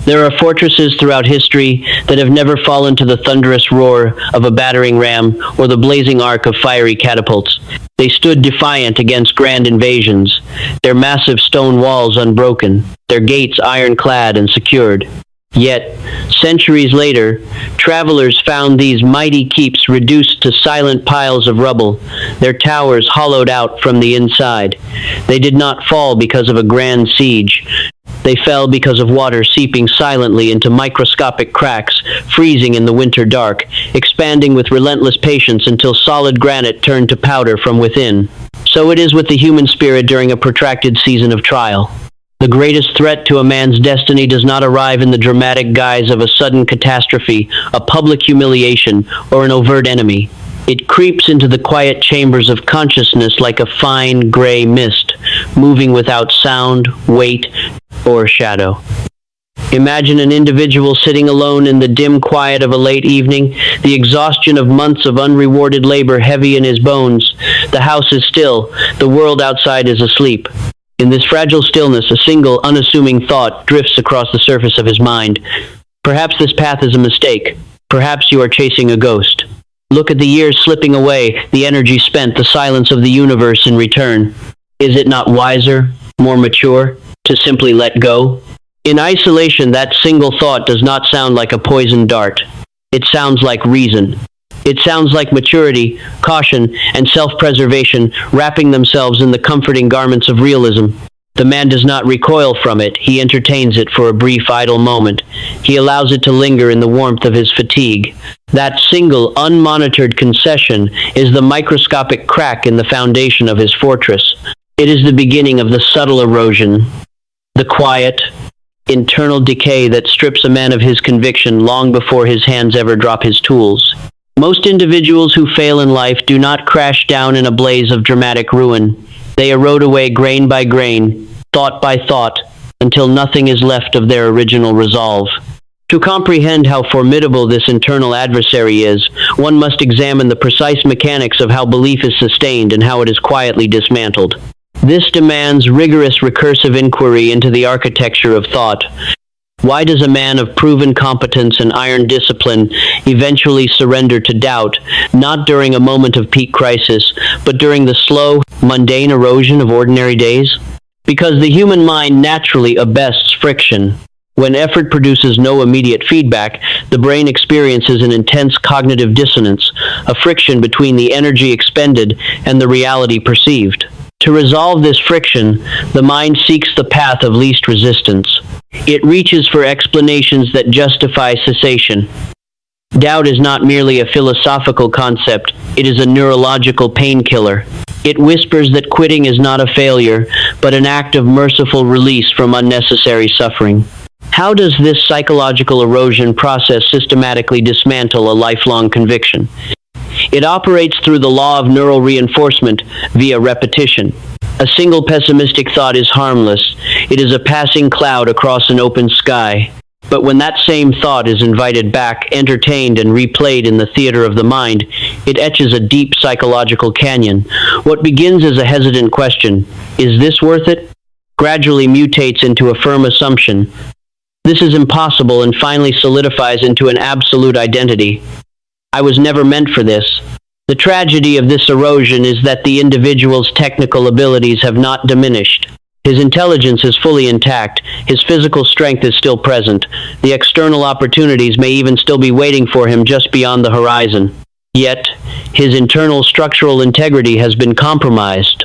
There are fortresses throughout history that have never fallen to the thunderous roar of a battering ram or the blazing arc of fiery catapults. They stood defiant against grand invasions, their massive stone walls unbroken, their gates ironclad and secured. Yet, centuries later, travelers found these mighty keeps reduced to silent piles of rubble, their towers hollowed out from the inside. They did not fall because of a grand siege. They fell because of water seeping silently into microscopic cracks, freezing in the winter dark, expanding with relentless patience until solid granite turned to powder from within. So it is with the human spirit during a protracted season of trial. The greatest threat to a man's destiny does not arrive in the dramatic guise of a sudden catastrophe, a public humiliation, or an overt enemy. It creeps into the quiet chambers of consciousness like a fine gray mist, moving without sound, weight, or shadow. Imagine an individual sitting alone in the dim quiet of a late evening, the exhaustion of months of unrewarded labor heavy in his bones. The house is still, the world outside is asleep. In this fragile stillness, a single, unassuming thought drifts across the surface of his mind. Perhaps this path is a mistake. Perhaps you are chasing a ghost. Look at the years slipping away, the energy spent, the silence of the universe in return. Is it not wiser, more mature, to simply let go? In isolation, that single thought does not sound like a poisoned dart. It sounds like reason. It sounds like maturity, caution, and self-preservation wrapping themselves in the comforting garments of realism. The man does not recoil from it. He entertains it for a brief idle moment. He allows it to linger in the warmth of his fatigue. That single, unmonitored concession is the microscopic crack in the foundation of his fortress. It is the beginning of the subtle erosion. The quiet, internal decay that strips a man of his conviction long before his hands ever drop his tools. Most individuals who fail in life do not crash down in a blaze of dramatic ruin. They erode away grain by grain, thought by thought, until nothing is left of their original resolve. To comprehend how formidable this internal adversary is, one must examine the precise mechanics of how belief is sustained and how it is quietly dismantled. This demands rigorous recursive inquiry into the architecture of thought. Why does a man of proven competence and iron discipline eventually surrender to doubt, not during a moment of peak crisis, but during the slow, mundane erosion of ordinary days? Because the human mind naturally abhors friction. When effort produces no immediate feedback, the brain experiences an intense cognitive dissonance, a friction between the energy expended and the reality perceived. To resolve this friction, the mind seeks the path of least resistance. It reaches for explanations that justify cessation. Doubt is not merely a philosophical concept, it is a neurological painkiller. It whispers that quitting is not a failure, but an act of merciful release from unnecessary suffering. How does this psychological erosion process systematically dismantle a lifelong conviction? It operates through the law of neural reinforcement via repetition. A single pessimistic thought is harmless. It is a passing cloud across an open sky. But when that same thought is invited back, entertained, and replayed in the theater of the mind, it etches a deep psychological canyon. What begins as a hesitant question, "Is this worth it?" gradually mutates into a firm assumption. This is impossible and finally solidifies into an absolute identity. I was never meant for this. The tragedy of this erosion is that the individual's technical abilities have not diminished. His intelligence is fully intact, his physical strength is still present, the external opportunities may even still be waiting for him just beyond the horizon. Yet, his internal structural integrity has been compromised.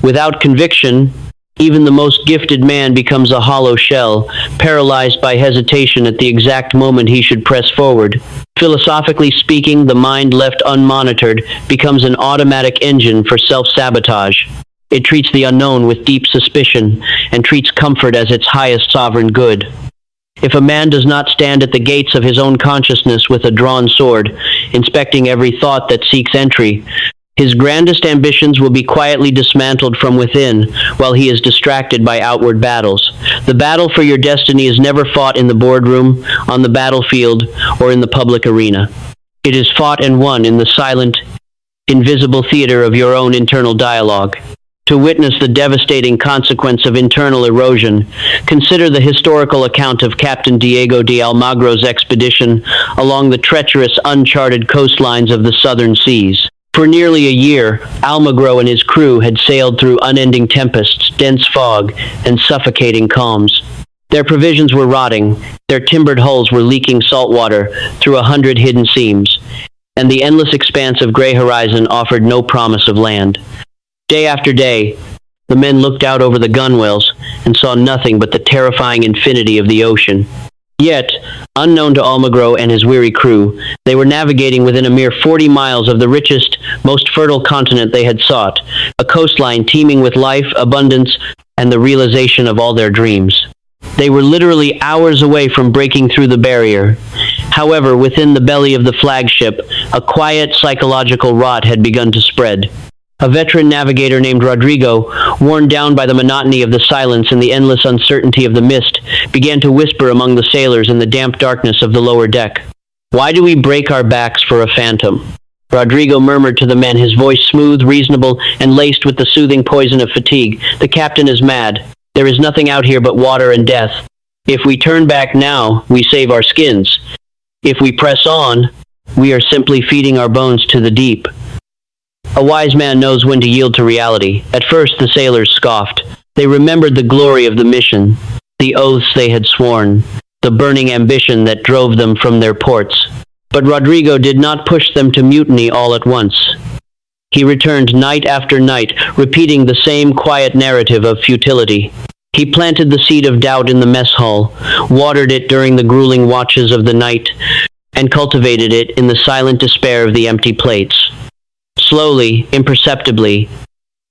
Without conviction, even the most gifted man becomes a hollow shell, paralyzed by hesitation at the exact moment he should press forward. Philosophically speaking, the mind left unmonitored becomes an automatic engine for self-sabotage. It treats the unknown with deep suspicion and treats comfort as its highest sovereign good. If a man does not stand at the gates of his own consciousness with a drawn sword, inspecting every thought that seeks entry, his grandest ambitions will be quietly dismantled from within while he is distracted by outward battles. The battle for your destiny is never fought in the boardroom, on the battlefield, or in the public arena. It is fought and won in the silent, invisible theater of your own internal dialogue. To witness the devastating consequence of internal erosion, consider the historical account of Captain Diego de Almagro's expedition along the treacherous, uncharted coastlines of the southern seas. For nearly a year, Almagro and his crew had sailed through unending tempests, dense fog, and suffocating calms. Their provisions were rotting, their timbered hulls were leaking salt water through 100 hidden seams, and the endless expanse of gray horizon offered no promise of land. Day after day, the men looked out over the gunwales and saw nothing but the terrifying infinity of the ocean. Yet, unknown to Almagro and his weary crew, they were navigating within a mere 40 miles of the richest, most fertile continent they had sought, a coastline teeming with life, abundance, and the realization of all their dreams. They were literally hours away from breaking through the barrier. However, within the belly of the flagship, a quiet psychological rot had begun to spread. A veteran navigator named Rodrigo, worn down by the monotony of the silence and the endless uncertainty of the mist, began to whisper among the sailors in the damp darkness of the lower deck. "Why do we break our backs for a phantom?" Rodrigo murmured to the men, his voice smooth, reasonable, and laced with the soothing poison of fatigue. "The captain is mad. There is nothing out here but water and death. If we turn back now, we save our skins. If we press on, we are simply feeding our bones to the deep." A wise man knows when to yield to reality. At first the sailors scoffed. They remembered the glory of the mission, the oaths they had sworn, the burning ambition that drove them from their ports. But Rodrigo did not push them to mutiny all at once. He returned night after night, repeating the same quiet narrative of futility. He planted the seed of doubt in the mess hall, watered it during the grueling watches of the night, and cultivated it in the silent despair of the empty plates. Slowly, imperceptibly,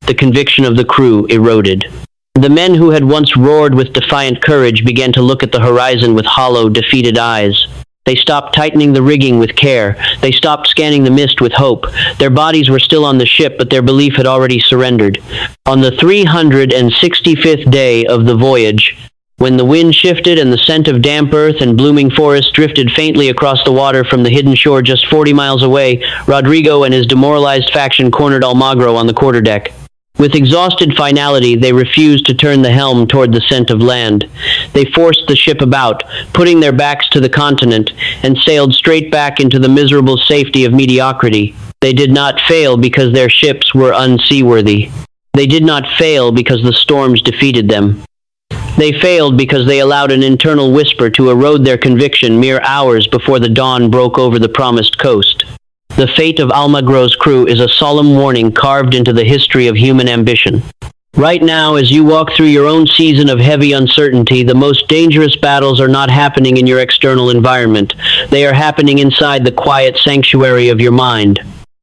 the conviction of the crew eroded. The men who had once roared with defiant courage began to look at the horizon with hollow, defeated eyes. They stopped tightening the rigging with care. They stopped scanning the mist with hope. Their bodies were still on the ship, but their belief had already surrendered. On the 365th day of the voyage, when the wind shifted and the scent of damp earth and blooming forest drifted faintly across the water from the hidden shore just 40 miles away, Rodrigo and his demoralized faction cornered Almagro on the quarterdeck. With exhausted finality, they refused to turn the helm toward the scent of land. They forced the ship about, putting their backs to the continent, and sailed straight back into the miserable safety of mediocrity. They did not fail because their ships were unseaworthy. They did not fail because the storms defeated them. They failed because they allowed an internal whisper to erode their conviction mere hours before the dawn broke over the promised coast. The fate of Almagro's crew is a solemn warning carved into the history of human ambition. Right now, as you walk through your own season of heavy uncertainty, the most dangerous battles are not happening in your external environment. They are happening inside the quiet sanctuary of your mind.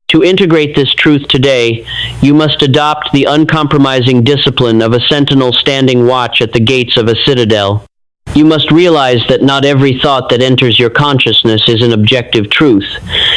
To integrate this truth today, you must adopt the uncompromising discipline of a sentinel standing watch at the gates of a citadel. You must realize that not every thought that enters your consciousness is an objective truth.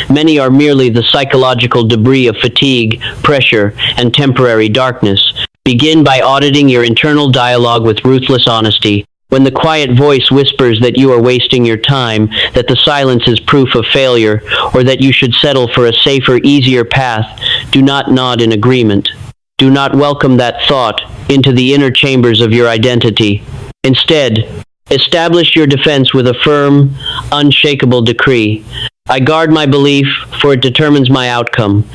Many are merely the psychological debris of fatigue, pressure, and temporary darkness. Begin by auditing your internal dialogue with ruthless honesty. When the quiet voice whispers that you are wasting your time, that the silence is proof of failure, or that you should settle for a safer, easier path, do not nod in agreement. Do not welcome that thought into the inner chambers of your identity. Instead, establish your defense with a firm, unshakable decree. I guard my belief, for it determines my outcome.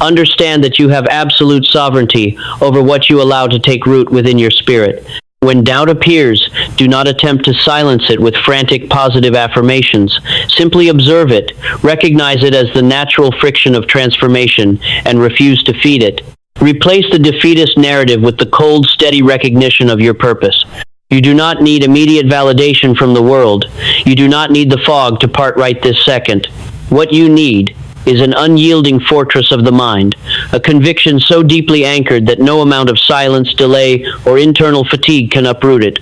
Understand that you have absolute sovereignty over what you allow to take root within your spirit. When doubt appears, do not attempt to silence it with frantic positive affirmations. Simply observe it, recognize it as the natural friction of transformation, and refuse to feed it. Replace the defeatist narrative with the cold, steady recognition of your purpose. You do not need immediate validation from the world. You do not need the fog to part right this second. What you need is an unyielding fortress of the mind, a conviction so deeply anchored that no amount of silence, delay, or internal fatigue can uproot it.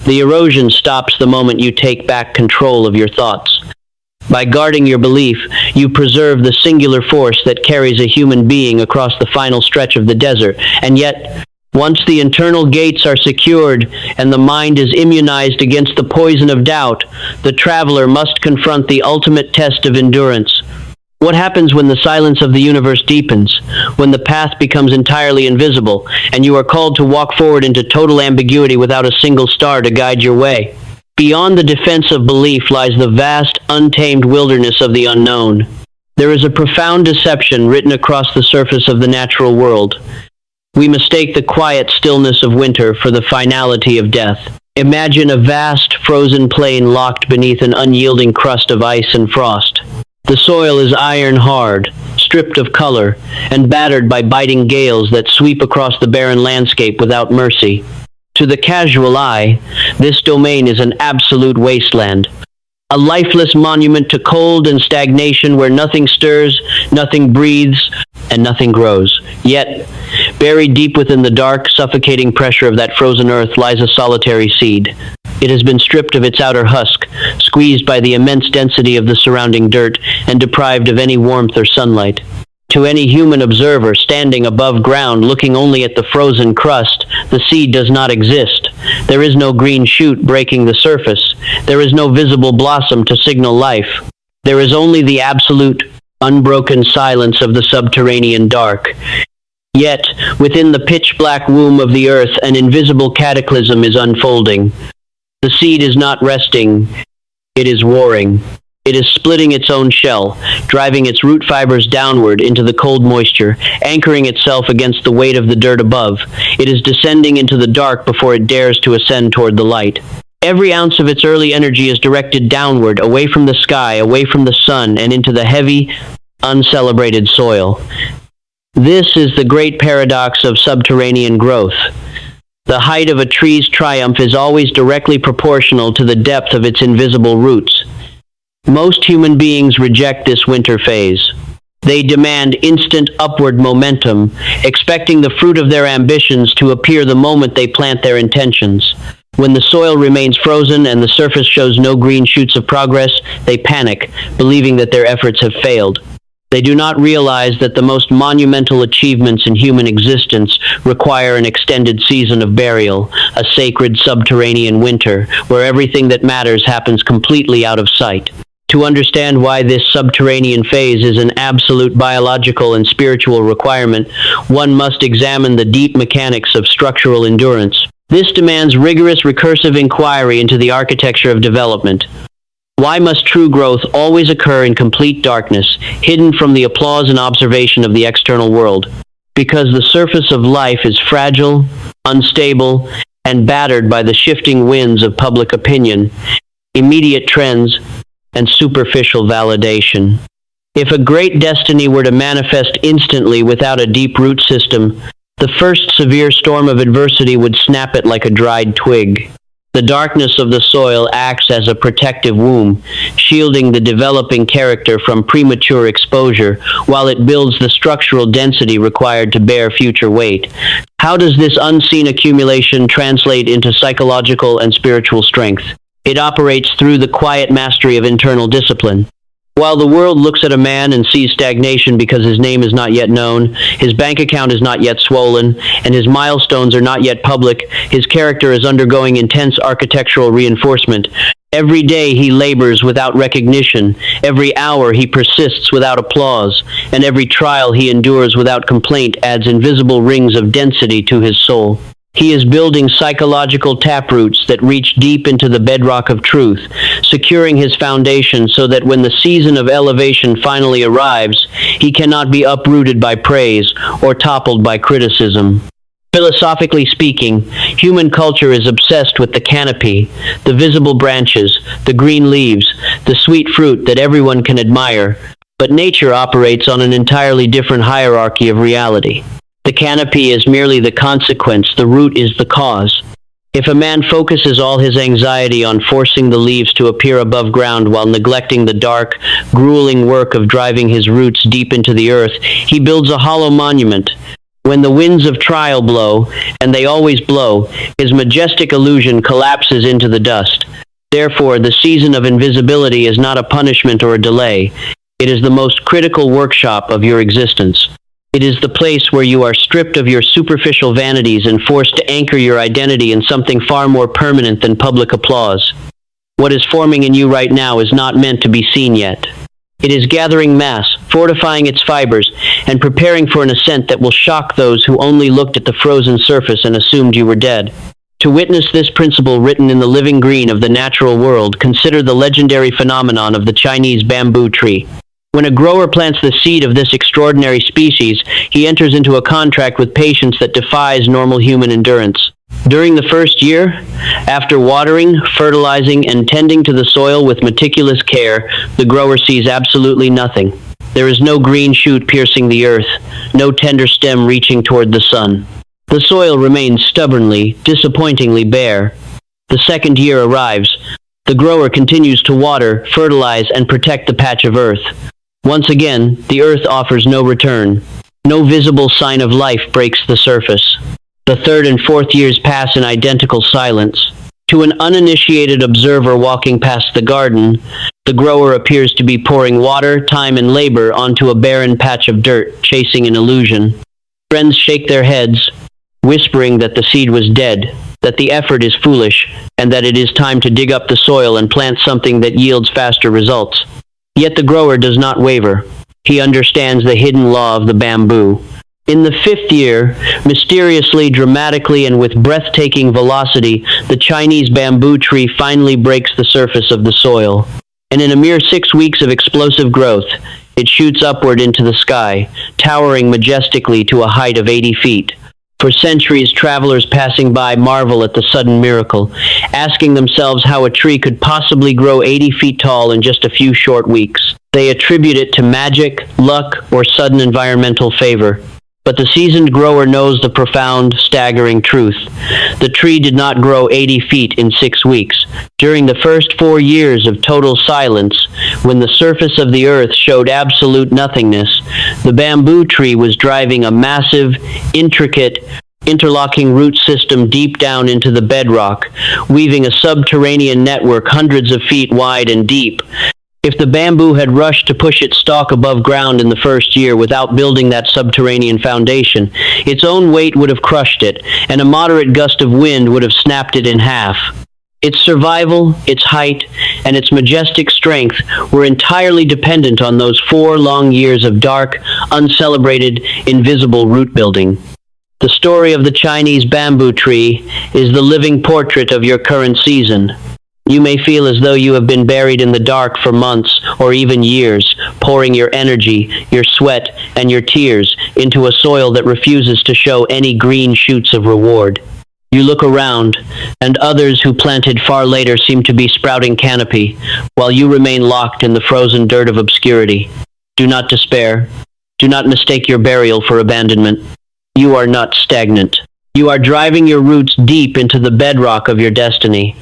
The erosion stops the moment you take back control of your thoughts. By guarding your belief, you preserve the singular force that carries a human being across the final stretch of the desert, and yet, once the internal gates are secured and the mind is immunized against the poison of doubt, the traveler must confront the ultimate test of endurance. What happens when the silence of the universe deepens, when the path becomes entirely invisible, and you are called to walk forward into total ambiguity without a single star to guide your way? Beyond the defense of belief lies the vast, untamed wilderness of the unknown. There is a profound deception written across the surface of the natural world. We mistake the quiet stillness of winter for the finality of death. Imagine a vast, frozen plain locked beneath an unyielding crust of ice and frost. The soil is iron hard, stripped of color, and battered by biting gales that sweep across the barren landscape without mercy. To the casual eye, this domain is an absolute wasteland, a lifeless monument to cold and stagnation where nothing stirs, nothing breathes, and nothing grows. Yet, buried deep within the dark, suffocating pressure of that frozen earth lies a solitary seed. It has been stripped of its outer husk, squeezed by the immense density of the surrounding dirt, and deprived of any warmth or sunlight. To any human observer standing above ground looking only at the frozen crust, the seed does not exist. There is no green shoot breaking the surface. There is no visible blossom to signal life. There is only the absolute, unbroken silence of the subterranean dark. Yet, within the pitch-black womb of the earth, an invisible cataclysm is unfolding. The seed is not resting, it is warring. It is splitting its own shell, driving its root fibers downward into the cold moisture, anchoring itself against the weight of the dirt above. It is descending into the dark before it dares to ascend toward the light. Every ounce of its early energy is directed downward, away from the sky, away from the sun, and into the heavy, uncelebrated soil. This is the great paradox of subterranean growth. The height of a tree's triumph is always directly proportional to the depth of its invisible roots. Most human beings reject this winter phase. They demand instant upward momentum, expecting the fruit of their ambitions to appear the moment they plant their intentions. When the soil remains frozen and the surface shows no green shoots of progress, they panic, believing that their efforts have failed. They do not realize that the most monumental achievements in human existence require an extended season of burial, a sacred subterranean winter, where everything that matters happens completely out of sight. To understand why this subterranean phase is an absolute biological and spiritual requirement, one must examine the deep mechanics of structural endurance. This demands rigorous recursive inquiry into the architecture of development. Why must true growth always occur in complete darkness, hidden from the applause and observation of the external world? Because the surface of life is fragile, unstable, and battered by the shifting winds of public opinion, immediate trends, and superficial validation. If a great destiny were to manifest instantly without a deep root system, the first severe storm of adversity would snap it like a dried twig. The darkness of the soil acts as a protective womb, shielding the developing character from premature exposure, while it builds the structural density required to bear future weight. How does this unseen accumulation translate into psychological and spiritual strength? It operates through the quiet mastery of internal discipline. While the world looks at a man and sees stagnation because his name is not yet known, his bank account is not yet swollen, and his milestones are not yet public, his character is undergoing intense architectural reinforcement. Every day he labors without recognition, every hour he persists without applause, and every trial he endures without complaint adds invisible rings of density to his soul. He is building psychological taproots that reach deep into the bedrock of truth, securing his foundation so that when the season of elevation finally arrives, he cannot be uprooted by praise or toppled by criticism. Philosophically speaking, human culture is obsessed with the canopy, the visible branches, the green leaves, the sweet fruit that everyone can admire, but nature operates on an entirely different hierarchy of reality. The canopy is merely the consequence, the root is the cause. If a man focuses all his anxiety on forcing the leaves to appear above ground while neglecting the dark, grueling work of driving his roots deep into the earth, he builds a hollow monument. When the winds of trial blow, and they always blow, his majestic illusion collapses into the dust. Therefore, the season of invisibility is not a punishment or a delay. It is the most critical workshop of your existence. It is the place where you are stripped of your superficial vanities and forced to anchor your identity in something far more permanent than public applause. What is forming in you right now is not meant to be seen yet. It is gathering mass, fortifying its fibers, and preparing for an ascent that will shock those who only looked at the frozen surface and assumed you were dead. To witness this principle written in the living green of the natural world, consider the legendary phenomenon of the Chinese bamboo tree. When a grower plants the seed of this extraordinary species, he enters into a contract with patience that defies normal human endurance. During the first year, after watering, fertilizing, and tending to the soil with meticulous care, the grower sees absolutely nothing. There is no green shoot piercing the earth, no tender stem reaching toward the sun. The soil remains stubbornly, disappointingly bare. The second year arrives. The grower continues to water, fertilize, and protect the patch of earth. Once again, the earth offers no return. No visible sign of life breaks the surface. The third and fourth years pass in identical silence. To an uninitiated observer walking past the garden, the grower appears to be pouring water, time, and labor onto a barren patch of dirt, chasing an illusion. Friends shake their heads, whispering that the seed was dead, that the effort is foolish, and that it is time to dig up the soil and plant something that yields faster results. Yet the grower does not waver. He understands the hidden law of the bamboo. In the fifth year, mysteriously, dramatically, and with breathtaking velocity, the Chinese bamboo tree finally breaks the surface of the soil. And in a mere 6 weeks of explosive growth, it shoots upward into the sky, towering majestically to a height of 80 feet. For centuries, travelers passing by marvel at the sudden miracle, asking themselves how a tree could possibly grow 80 feet tall in just a few short weeks. They attribute it to magic, luck, or sudden environmental favor. But the seasoned grower knows the profound, staggering truth. The tree did not grow 80 feet in 6 weeks. During the first 4 years of total silence, when the surface of the earth showed absolute nothingness, the bamboo tree was driving a massive, intricate, interlocking root system deep down into the bedrock, weaving a subterranean network hundreds of feet wide and deep. If the bamboo had rushed to push its stalk above ground in the first year without building that subterranean foundation, its own weight would have crushed it, and a moderate gust of wind would have snapped it in half. Its survival, its height, and its majestic strength were entirely dependent on those 4 long years of dark, uncelebrated, invisible root building. The story of the Chinese bamboo tree is the living portrait of your current season. You may feel as though you have been buried in the dark for months or even years, pouring your energy, your sweat, and your tears into a soil that refuses to show any green shoots of reward. You look around, and others who planted far later seem to be sprouting canopy, while you remain locked in the frozen dirt of obscurity. Do not despair. Do not mistake your burial for abandonment. You are not stagnant. You are driving your roots deep into the bedrock of your destiny.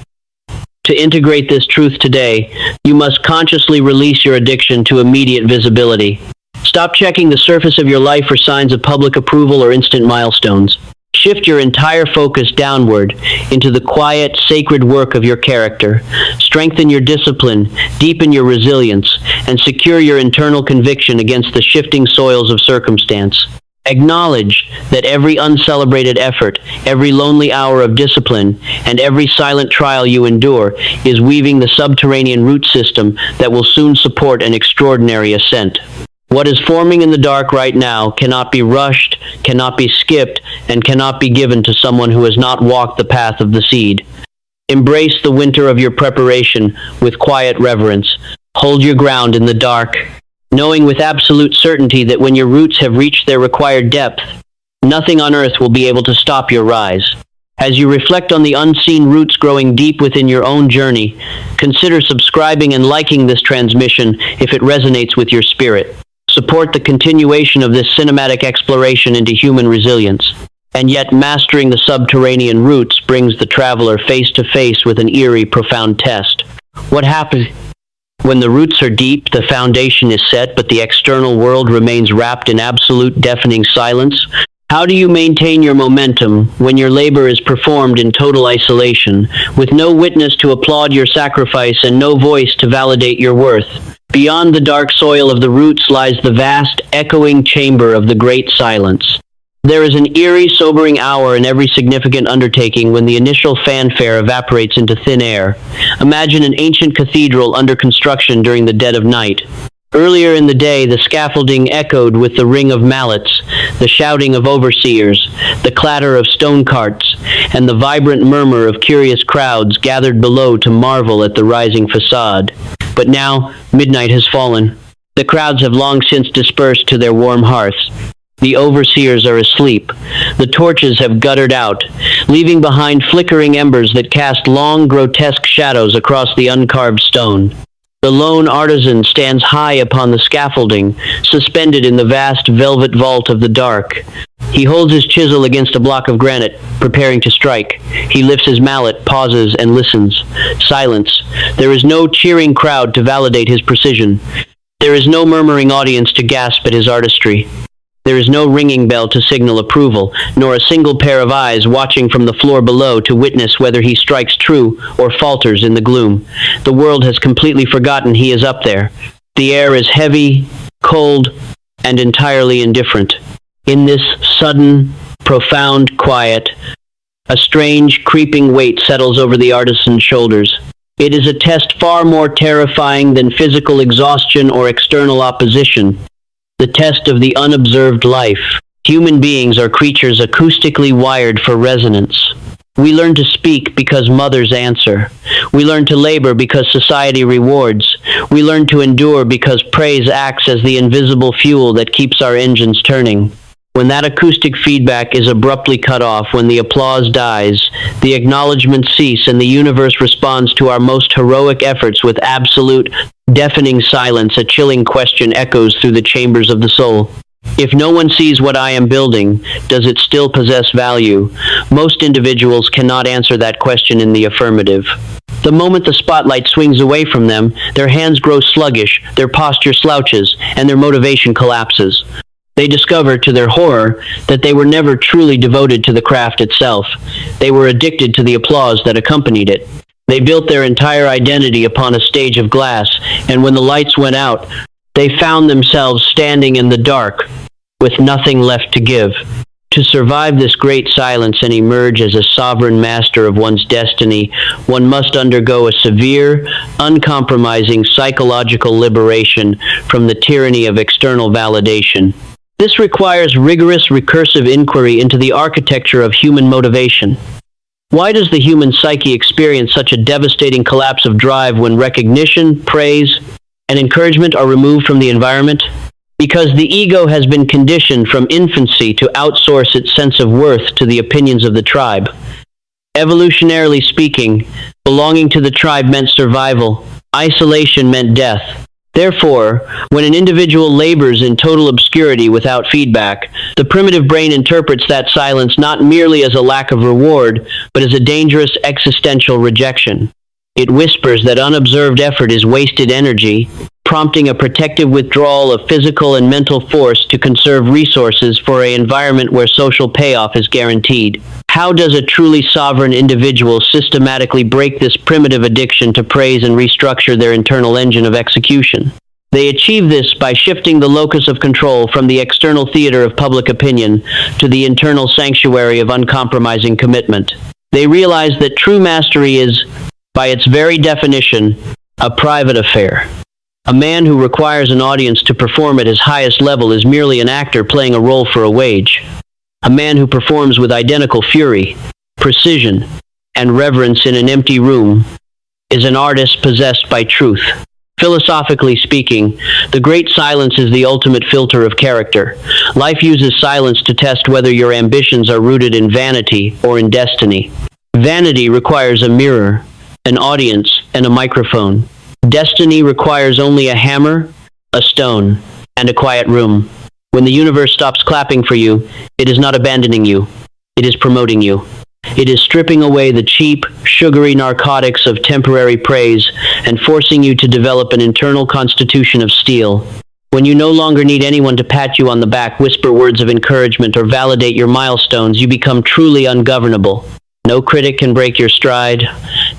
To integrate this truth today, you must consciously release your addiction to immediate visibility. Stop checking the surface of your life for signs of public approval or instant milestones. Shift your entire focus downward into the quiet, sacred work of your character. Strengthen your discipline, deepen your resilience, and secure your internal conviction against the shifting soils of circumstance. Acknowledge that every uncelebrated effort, every lonely hour of discipline, and every silent trial you endure is weaving the subterranean root system that will soon support an extraordinary ascent. What is forming in the dark right now cannot be rushed, cannot be skipped, and cannot be given to someone who has not walked the path of the seed. Embrace the winter of your preparation with quiet reverence. Hold your ground in the dark, knowing with absolute certainty that when your roots have reached their required depth, nothing on earth will be able to stop your rise. As you reflect on the unseen roots growing deep within your own journey, consider subscribing and liking this transmission if it resonates with your spirit. Support the continuation of this cinematic exploration into human resilience. And yet, mastering the subterranean roots brings the traveler face to face with an eerie, profound test. What happens when the roots are deep, the foundation is set, but the external world remains wrapped in absolute, deafening silence? How do you maintain your momentum when your labor is performed in total isolation, with no witness to applaud your sacrifice and no voice to validate your worth? Beyond the dark soil of the roots lies the vast, echoing chamber of the great silence. There is an eerie, sobering hour in every significant undertaking when the initial fanfare evaporates into thin air. Imagine an ancient cathedral under construction during the dead of night. Earlier in the day, the scaffolding echoed with the ring of mallets, the shouting of overseers, the clatter of stone carts, and the vibrant murmur of curious crowds gathered below to marvel at the rising facade. But now, midnight has fallen. The crowds have long since dispersed to their warm hearths. The overseers are asleep. The torches have guttered out, leaving behind flickering embers that cast long, grotesque shadows across the uncarved stone. The lone artisan stands high upon the scaffolding, suspended in the vast velvet vault of the dark. He holds his chisel against a block of granite, preparing to strike. He lifts his mallet, pauses, and listens. Silence. There is no cheering crowd to validate his precision. There is no murmuring audience to gasp at his artistry. There is no ringing bell to signal approval, nor a single pair of eyes watching from the floor below to witness whether he strikes true or falters in the gloom. The world has completely forgotten he is up there. The air is heavy, cold, and entirely indifferent. In this sudden, profound quiet, a strange, creeping weight settles over the artisan's shoulders. It is a test far more terrifying than physical exhaustion or external opposition. The test of the unobserved life. Human beings are creatures acoustically wired for resonance. We learn to speak because mothers answer. We learn to labor because society rewards. We learn to endure because praise acts as the invisible fuel that keeps our engines turning. When that acoustic feedback is abruptly cut off, when the applause dies, the acknowledgments cease, and the universe responds to our most heroic efforts with absolute, deafening silence, a chilling question echoes through the chambers of the soul. If no one sees what I am building, does it still possess value? Most individuals cannot answer that question in the affirmative. The moment the spotlight swings away from them, their hands grow sluggish, their posture slouches, and their motivation collapses. They discover, to their horror, that they were never truly devoted to the craft itself. They were addicted to the applause that accompanied it. They built their entire identity upon a stage of glass, and when the lights went out, they found themselves standing in the dark, with nothing left to give. To survive this great silence and emerge as a sovereign master of one's destiny, one must undergo a severe, uncompromising psychological liberation from the tyranny of external validation. This requires rigorous, recursive inquiry into the architecture of human motivation. Why does the human psyche experience such a devastating collapse of drive when recognition, praise, and encouragement are removed from the environment? Because the ego has been conditioned from infancy to outsource its sense of worth to the opinions of the tribe. Evolutionarily speaking, belonging to the tribe meant survival. Isolation meant death. Therefore, when an individual labors in total obscurity without feedback, the primitive brain interprets that silence not merely as a lack of reward, but as a dangerous existential rejection. It whispers that unobserved effort is wasted energy, prompting a protective withdrawal of physical and mental force to conserve resources for an environment where social payoff is guaranteed. How does a truly sovereign individual systematically break this primitive addiction to praise and restructure their internal engine of execution? They achieve this by shifting the locus of control from the external theater of public opinion to the internal sanctuary of uncompromising commitment. They realize that true mastery is, by its very definition, a private affair. A man who requires an audience to perform at his highest level is merely an actor playing a role for a wage. A man who performs with identical fury, precision, and reverence in an empty room is an artist possessed by truth. Philosophically speaking, the great silence is the ultimate filter of character. Life uses silence to test whether your ambitions are rooted in vanity or in destiny. Vanity requires a mirror, an audience, and a microphone. Destiny requires only a hammer, a stone, and a quiet room. When the universe stops clapping for you, it is not abandoning you. It is promoting you. It is stripping away the cheap, sugary narcotics of temporary praise and forcing you to develop an internal constitution of steel. When you no longer need anyone to pat you on the back, whisper words of encouragement, or validate your milestones, you become truly ungovernable. No critic can break your stride.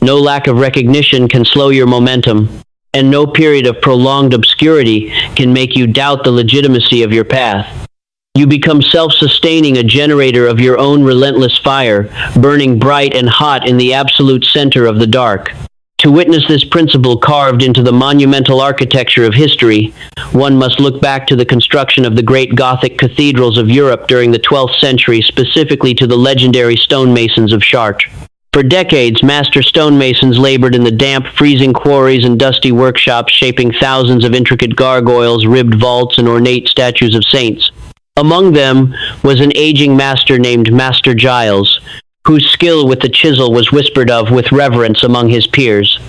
No lack of recognition can slow your momentum. And no period of prolonged obscurity can make you doubt the legitimacy of your path. You become self-sustaining, a generator of your own relentless fire, burning bright and hot in the absolute center of the dark. To witness this principle carved into the monumental architecture of history, one must look back to the construction of the great Gothic cathedrals of Europe during the 12th century, specifically to the legendary stonemasons of Chartres. For decades, master stonemasons labored in the damp, freezing quarries and dusty workshops, shaping thousands of intricate gargoyles, ribbed vaults, and ornate statues of saints. Among them was an aging master named Master Giles, whose skill with the chisel was whispered of with reverence among his peers.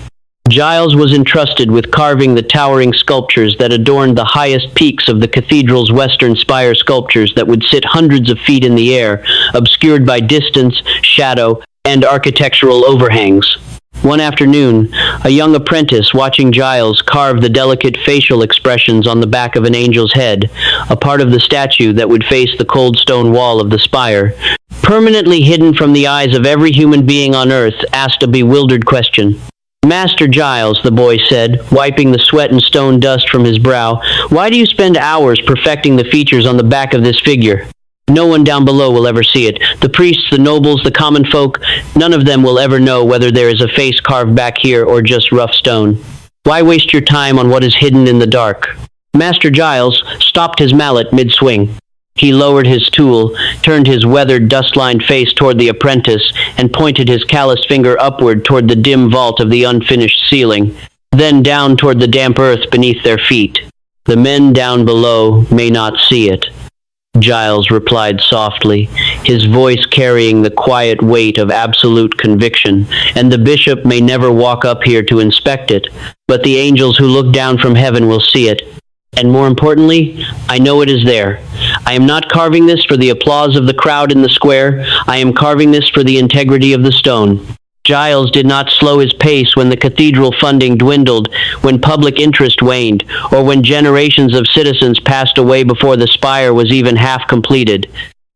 Giles was entrusted with carving the towering sculptures that adorned the highest peaks of the cathedral's western spire, sculptures that would sit hundreds of feet in the air, obscured by distance, shadow, and architectural overhangs. One afternoon, a young apprentice, watching Giles carve the delicate facial expressions on the back of an angel's head, a part of the statue that would face the cold stone wall of the spire, permanently hidden from the eyes of every human being on earth, asked a bewildered question. "Master Giles," the boy said, wiping the sweat and stone dust from his brow, "why do you spend hours perfecting the features on the back of this figure? No one down below will ever see it. The priests, the nobles, the common folk, none of them will ever know whether there is a face carved back here or just rough stone. Why waste your time on what is hidden in the dark?" Master Giles stopped his mallet mid-swing. He lowered his tool, turned his weathered, dust-lined face toward the apprentice, and pointed his calloused finger upward toward the dim vault of the unfinished ceiling, then down toward the damp earth beneath their feet. "The men down below may not see it," Giles replied softly, his voice carrying the quiet weight of absolute conviction, "and the bishop may never walk up here to inspect it, but the angels who look down from heaven will see it. And more importantly, I know it is there. I am not carving this for the applause of the crowd in the square. I am carving this for the integrity of the stone. Giles did not slow his pace when the cathedral funding dwindled, when public interest waned, or when generations of citizens passed away before the spire was even half completed.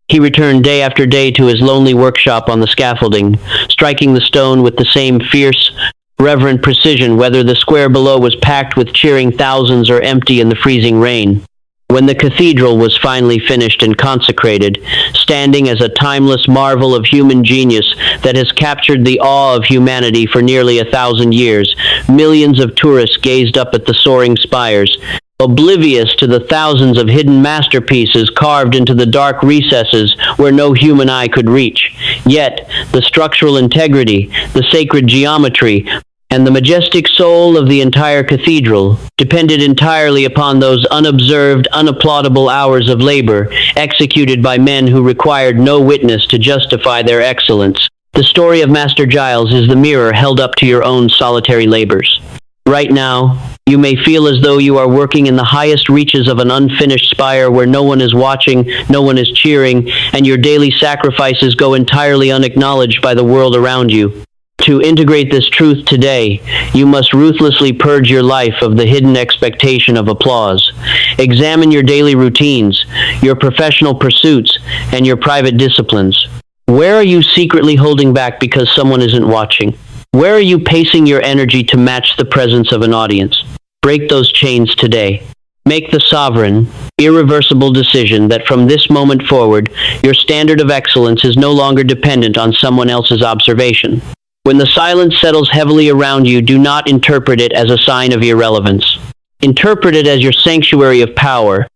He returned day after day to his lonely workshop on the scaffolding, striking the stone with the same fierce, reverent precision, whether the square below was packed with cheering thousands or empty in the freezing rain. When the cathedral was finally finished and consecrated, standing as a timeless marvel of human genius that has captured the awe of humanity for nearly 1,000 years, millions of tourists gazed up at the soaring spires, oblivious to the thousands of hidden masterpieces carved into the dark recesses where no human eye could reach. Yet, the structural integrity, the sacred geometry, and the majestic soul of the entire cathedral depended entirely upon those unobserved, unapplaudable hours of labor executed by men who required no witness to justify their excellence. The story of Master Giles is the mirror held up to your own solitary labors. Right now, you may feel as though you are working in the highest reaches of an unfinished spire where no one is watching, no one is cheering, and your daily sacrifices go entirely unacknowledged by the world around you. To integrate this truth today, you must ruthlessly purge your life of the hidden expectation of applause. Examine your daily routines, your professional pursuits, and your private disciplines. Where are you secretly holding back because someone isn't watching? Where are you pacing your energy to match the presence of an audience? Break those chains today. Make the sovereign, irreversible decision that from this moment forward, your standard of excellence is no longer dependent on someone else's observation. When the silence settles heavily around you, do not interpret it as a sign of irrelevance. Interpret it as your sanctuary of power.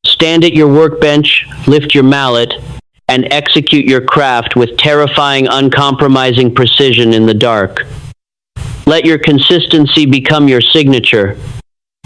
Stand at your workbench, lift your mallet, and execute your craft with terrifying, uncompromising precision in the dark. Let your consistency become your signature.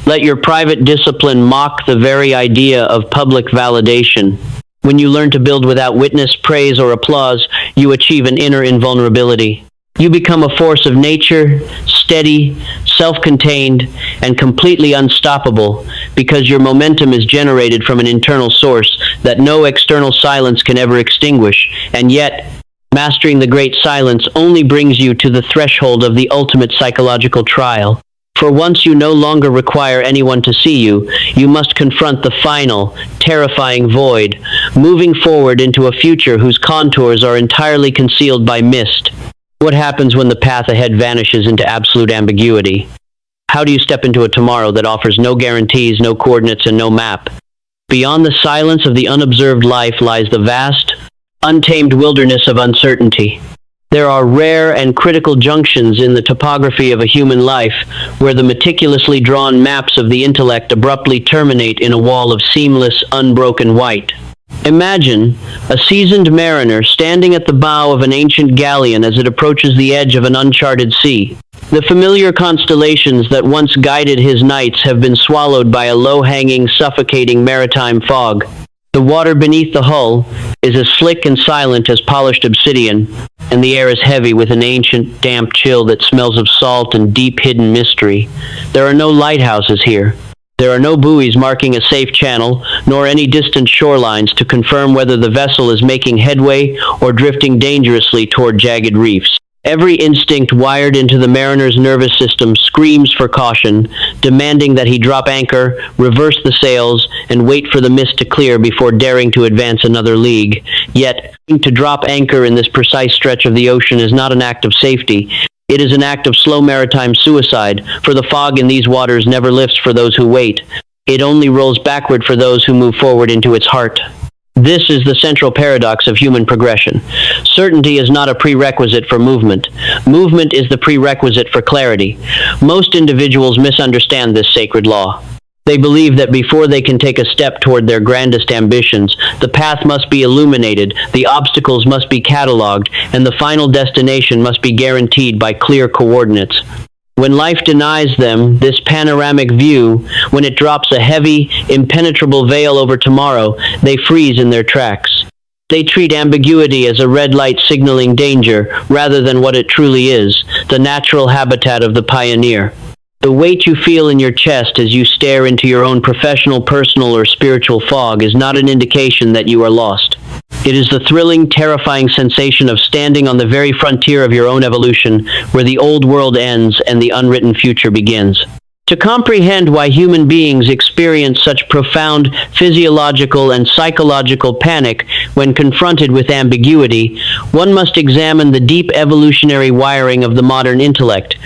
Let your private discipline mock the very idea of public validation. When you learn to build without witness, praise, or applause, you achieve an inner invulnerability. You become a force of nature, steady, self-contained, and completely unstoppable because your momentum is generated from an internal source that no external silence can ever extinguish. And yet, mastering the great silence only brings you to the threshold of the ultimate psychological trial. For once you no longer require anyone to see you, you must confront the final, terrifying void, moving forward into a future whose contours are entirely concealed by mist. What happens when the path ahead vanishes into absolute ambiguity? How do you step into a tomorrow that offers no guarantees, no coordinates, and no map? Beyond the silence of the unobserved life lies the vast, untamed wilderness of uncertainty. There are rare and critical junctions in the topography of a human life where the meticulously drawn maps of the intellect abruptly terminate in a wall of seamless, unbroken white. Imagine a seasoned mariner standing at the bow of an ancient galleon as it approaches the edge of an uncharted sea. The familiar constellations that once guided his nights have been swallowed by a low-hanging, suffocating maritime fog. The water beneath the hull is as slick and silent as polished obsidian, and the air is heavy with an ancient, damp chill that smells of salt and deep hidden mystery. There are no lighthouses here. There are no buoys marking a safe channel, nor any distant shorelines to confirm whether the vessel is making headway or drifting dangerously toward jagged reefs. Every instinct wired into the mariner's nervous system screams for caution, demanding that he drop anchor, reverse the sails, and wait for the mist to clear before daring to advance another league. Yet, to drop anchor in this precise stretch of the ocean is not an act of safety. It is an act of slow maritime suicide, for the fog in these waters never lifts for those who wait. It only rolls backward for those who move forward into its heart. This is the central paradox of human progression. Certainty is not a prerequisite for movement. Movement is the prerequisite for clarity. Most individuals misunderstand this sacred law. They believe that before they can take a step toward their grandest ambitions, the path must be illuminated, the obstacles must be catalogued, and the final destination must be guaranteed by clear coordinates. When life denies them this panoramic view, when it drops a heavy, impenetrable veil over tomorrow, they freeze in their tracks. They treat ambiguity as a red light signaling danger, rather than what it truly is, the natural habitat of the pioneer. The weight you feel in your chest as you stare into your own professional, personal, or spiritual fog is not an indication that you are lost. It is the thrilling, terrifying sensation of standing on the very frontier of your own evolution, where the old world ends and the unwritten future begins. To comprehend why human beings experience such profound physiological and psychological panic when confronted with ambiguity, one must examine the deep evolutionary wiring of the modern intellect.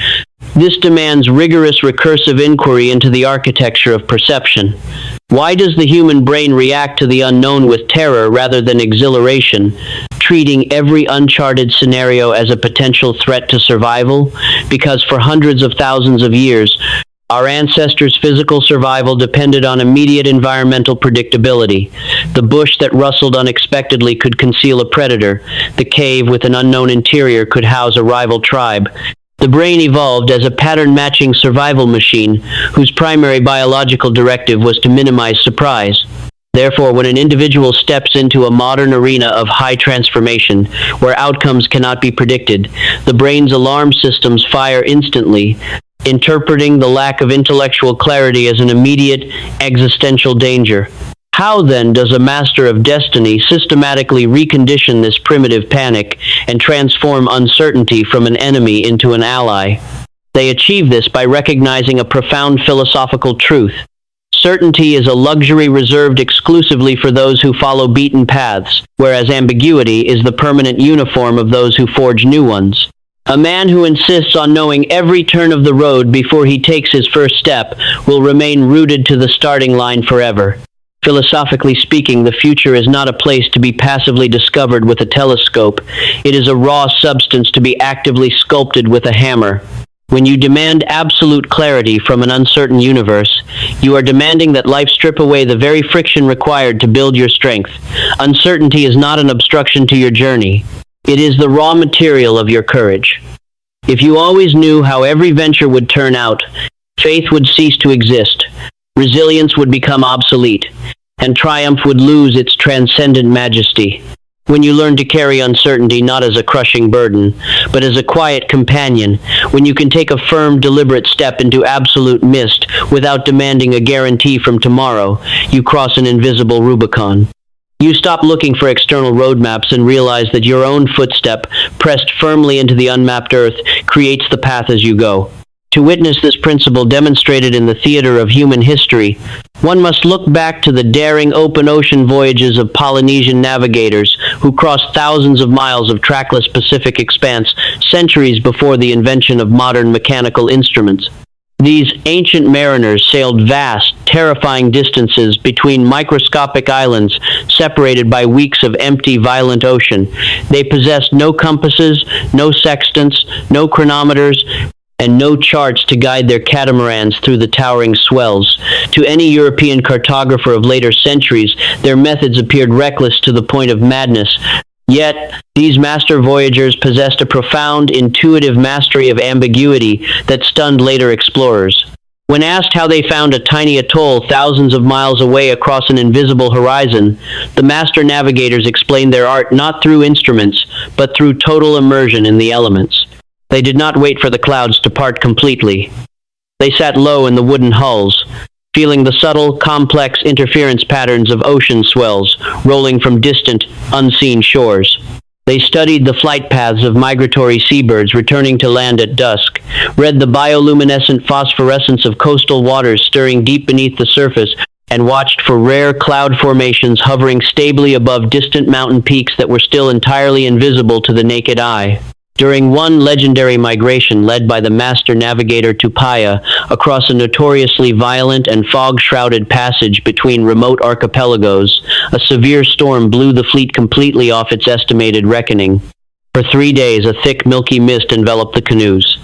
This demands rigorous recursive inquiry into the architecture of perception. Why does the human brain react to the unknown with terror rather than exhilaration, treating every uncharted scenario as a potential threat to survival? Because for hundreds of thousands of years, our ancestors' physical survival depended on immediate environmental predictability. The bush that rustled unexpectedly could conceal a predator. The cave with an unknown interior could house a rival tribe. The brain evolved as a pattern-matching survival machine whose primary biological directive was to minimize surprise. Therefore, when an individual steps into a modern arena of high transformation, where outcomes cannot be predicted, the brain's alarm systems fire instantly, interpreting the lack of intellectual clarity as an immediate existential danger. How then does a master of destiny systematically recondition this primitive panic and transform uncertainty from an enemy into an ally? They achieve this by recognizing a profound philosophical truth. Certainty is a luxury reserved exclusively for those who follow beaten paths, whereas ambiguity is the permanent uniform of those who forge new ones. A man who insists on knowing every turn of the road before he takes his first step will remain rooted to the starting line forever. Philosophically speaking, the future is not a place to be passively discovered with a telescope. It is a raw substance to be actively sculpted with a hammer. When you demand absolute clarity from an uncertain universe, you are demanding that life strip away the very friction required to build your strength. Uncertainty is not an obstruction to your journey. It is the raw material of your courage. If you always knew how every venture would turn out, faith would cease to exist, resilience would become obsolete, and triumph would lose its transcendent majesty. When you learn to carry uncertainty not as a crushing burden, but as a quiet companion, when you can take a firm, deliberate step into absolute mist without demanding a guarantee from tomorrow, you cross an invisible Rubicon. You stop looking for external roadmaps and realize that your own footstep, pressed firmly into the unmapped earth, creates the path as you go. To witness this principle demonstrated in the theater of human history, one must look back to the daring open ocean voyages of Polynesian navigators who crossed thousands of miles of trackless Pacific expanse centuries before the invention of modern mechanical instruments. These ancient mariners sailed vast, terrifying distances between microscopic islands separated by weeks of empty, violent ocean. They possessed no compasses, no sextants, no chronometers, and no charts to guide their catamarans through the towering swells. To any European cartographer of later centuries, their methods appeared reckless to the point of madness. Yet, these master voyagers possessed a profound, intuitive mastery of ambiguity that stunned later explorers. When asked how they found a tiny atoll thousands of miles away across an invisible horizon, the master navigators explained their art not through instruments, but through total immersion in the elements. They did not wait for the clouds to part completely. They sat low in the wooden hulls, feeling the subtle, complex interference patterns of ocean swells rolling from distant, unseen shores. They studied the flight paths of migratory seabirds returning to land at dusk, read the bioluminescent phosphorescence of coastal waters stirring deep beneath the surface, and watched for rare cloud formations hovering stably above distant mountain peaks that were still entirely invisible to the naked eye. During one legendary migration led by the master navigator Tupaya across a notoriously violent and fog-shrouded passage between remote archipelagos, a severe storm blew the fleet completely off its estimated reckoning. For 3 days, a thick, milky mist enveloped the canoes.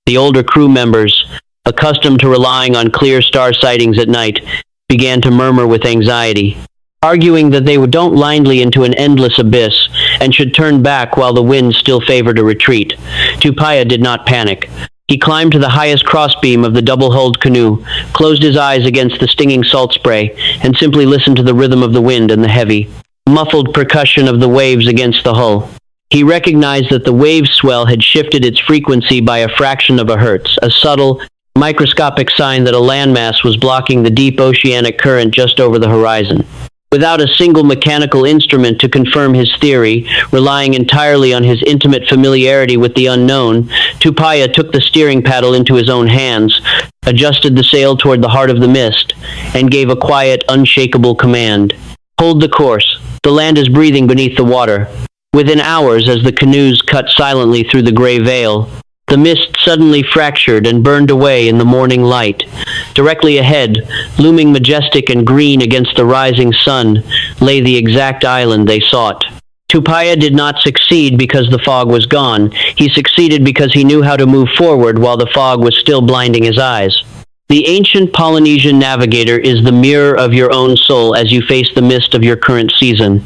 The older crew members, accustomed to relying on clear star sightings at night, began to murmur with anxiety, arguing that they don't blindly into an endless abyss and should turn back while the wind still favored a retreat. Tupaya did not panic. He climbed to the highest crossbeam of the double-hulled canoe, closed his eyes against the stinging salt spray, and simply listened to the rhythm of the wind and the heavy, muffled percussion of the waves against the hull. He recognized that the wave swell had shifted its frequency by a fraction of a hertz, a subtle, microscopic sign that a landmass was blocking the deep oceanic current just over the horizon. Without a single mechanical instrument to confirm his theory, relying entirely on his intimate familiarity with the unknown, Tupaya took the steering paddle into his own hands, adjusted the sail toward the heart of the mist, and gave a quiet, unshakable command. "Hold the course. The land is breathing beneath the water." Within hours, as the canoes cut silently through the gray veil, the mist suddenly fractured and burned away in the morning light. Directly ahead, looming majestic and green against the rising sun, lay the exact island they sought. Tupaya did not succeed because the fog was gone. He succeeded because he knew how to move forward while the fog was still blinding his eyes. The ancient Polynesian navigator is the mirror of your own soul as you face the mist of your current season.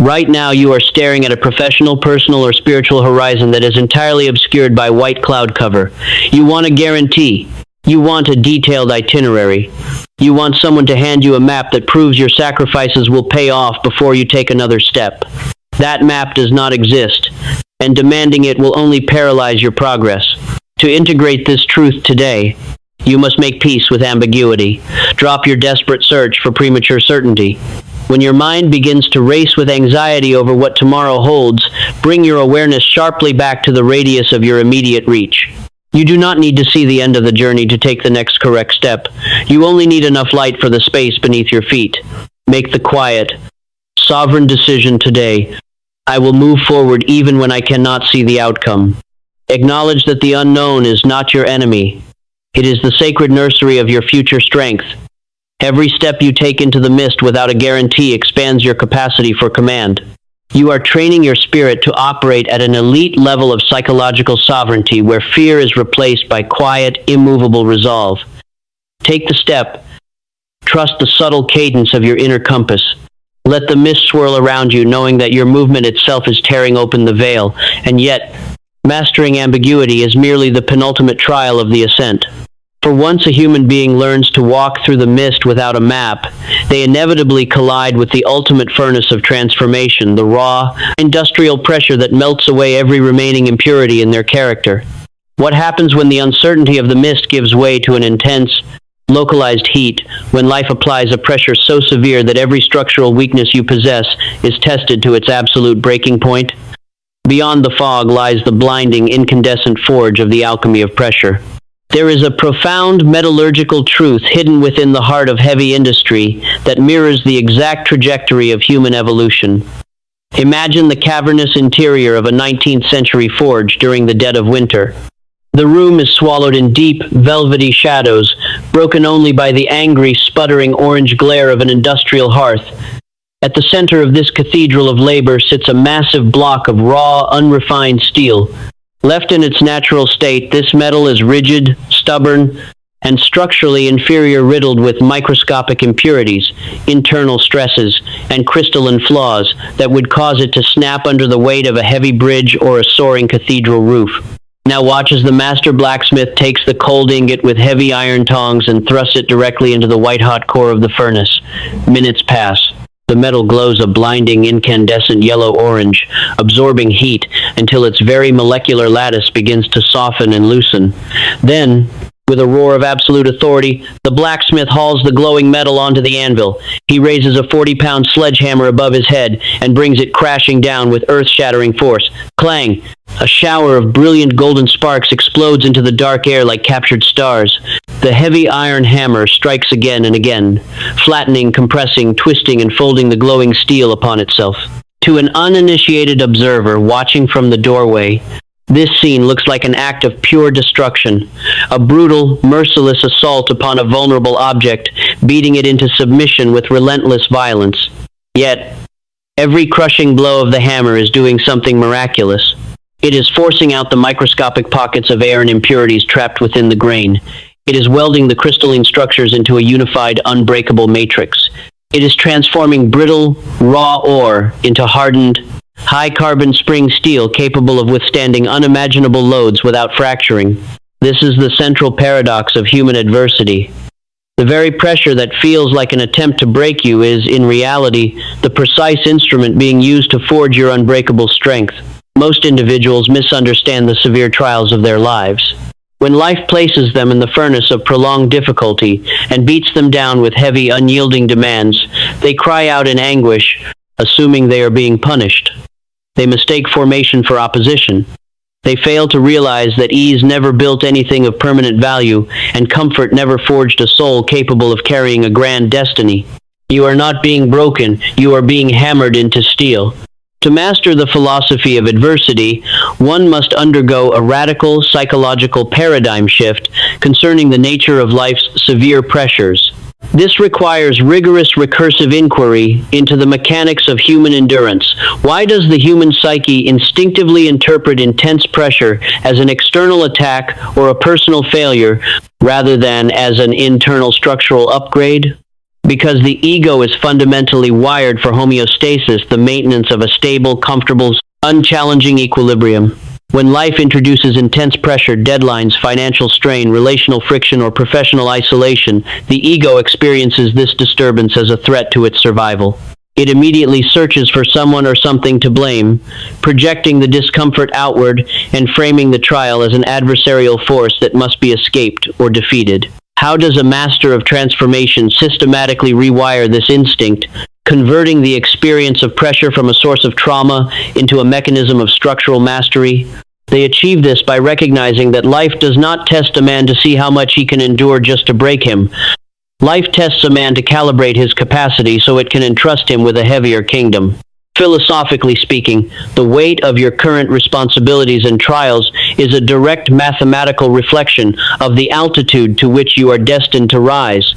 Right now you are staring at a professional, personal, or spiritual horizon that is entirely obscured by white cloud cover. You want a guarantee. You want a detailed itinerary. You want someone to hand you a map that proves your sacrifices will pay off before you take another step. That map does not exist, and demanding it will only paralyze your progress. To integrate this truth today, you must make peace with ambiguity. Drop your desperate search for premature certainty. When your mind begins to race with anxiety over what tomorrow holds, bring your awareness sharply back to the radius of your immediate reach. You do not need to see the end of the journey to take the next correct step. You only need enough light for the space beneath your feet. Make the quiet, sovereign decision today. I will move forward even when I cannot see the outcome. Acknowledge that the unknown is not your enemy. It is the sacred nursery of your future strength. Every step you take into the mist without a guarantee expands your capacity for command. You are training your spirit to operate at an elite level of psychological sovereignty where fear is replaced by quiet, immovable resolve. Take the step. Trust the subtle cadence of your inner compass. Let the mist swirl around you, knowing that your movement itself is tearing open the veil, and yet, mastering ambiguity is merely the penultimate trial of the ascent. For once a human being learns to walk through the mist without a map, they inevitably collide with the ultimate furnace of transformation, the raw, industrial pressure that melts away every remaining impurity in their character. What happens when the uncertainty of the mist gives way to an intense, localized heat, when life applies a pressure so severe that every structural weakness you possess is tested to its absolute breaking point? Beyond the fog lies the blinding, incandescent forge of the alchemy of pressure. There is a profound metallurgical truth hidden within the heart of heavy industry that mirrors the exact trajectory of human evolution. Imagine the cavernous interior of a 19th century forge during the dead of winter. The room is swallowed in deep, velvety shadows, broken only by the angry, sputtering orange glare of an industrial hearth. At the center of this cathedral of labor sits a massive block of raw, unrefined steel. Left in its natural state, this metal is rigid, stubborn, and structurally inferior, riddled with microscopic impurities, internal stresses, and crystalline flaws that would cause it to snap under the weight of a heavy bridge or a soaring cathedral roof. Now watch as the master blacksmith takes the cold ingot with heavy iron tongs and thrusts it directly into the white-hot core of the furnace. Minutes pass. The metal glows a blinding, incandescent yellow-orange, absorbing heat until its very molecular lattice begins to soften and loosen. Then, with a roar of absolute authority, the blacksmith hauls the glowing metal onto the anvil. He raises a 40-pound sledgehammer above his head and brings it crashing down with earth-shattering force. Clang! A shower of brilliant golden sparks explodes into the dark air like captured stars. The heavy iron hammer strikes again and again, flattening, compressing, twisting, and folding the glowing steel upon itself. To an uninitiated observer watching from the doorway, this scene looks like an act of pure destruction, a brutal, merciless assault upon a vulnerable object, beating it into submission with relentless violence. Yet, every crushing blow of the hammer is doing something miraculous. It is forcing out the microscopic pockets of air and impurities trapped within the grain. It is welding the crystalline structures into a unified, unbreakable matrix. It is transforming brittle, raw ore into hardened, high-carbon spring steel capable of withstanding unimaginable loads without fracturing. This is the central paradox of human adversity. The very pressure that feels like an attempt to break you is, in reality, the precise instrument being used to forge your unbreakable strength. Most individuals misunderstand the severe trials of their lives. When life places them in the furnace of prolonged difficulty and beats them down with heavy, unyielding demands, they cry out in anguish, assuming they are being punished. They mistake formation for opposition. They fail to realize that ease never built anything of permanent value, and comfort never forged a soul capable of carrying a grand destiny. You are not being broken, you are being hammered into steel. To master the philosophy of adversity, one must undergo a radical psychological paradigm shift concerning the nature of life's severe pressures. This requires rigorous recursive inquiry into the mechanics of human endurance. Why does the human psyche instinctively interpret intense pressure as an external attack or a personal failure rather than as an internal structural upgrade? Because the ego is fundamentally wired for homeostasis, the maintenance of a stable, comfortable, unchallenging equilibrium. When life introduces intense pressure, deadlines, financial strain, relational friction, or professional isolation, the ego experiences this disturbance as a threat to its survival. It immediately searches for someone or something to blame, projecting the discomfort outward and framing the trial as an adversarial force that must be escaped or defeated. How does a master of transformation systematically rewire this instinct, converting the experience of pressure from a source of trauma into a mechanism of structural mastery? They achieve this by recognizing that life does not test a man to see how much he can endure just to break him. Life tests a man to calibrate his capacity so it can entrust him with a heavier kingdom. Philosophically speaking, the weight of your current responsibilities and trials is a direct mathematical reflection of the altitude to which you are destined to rise.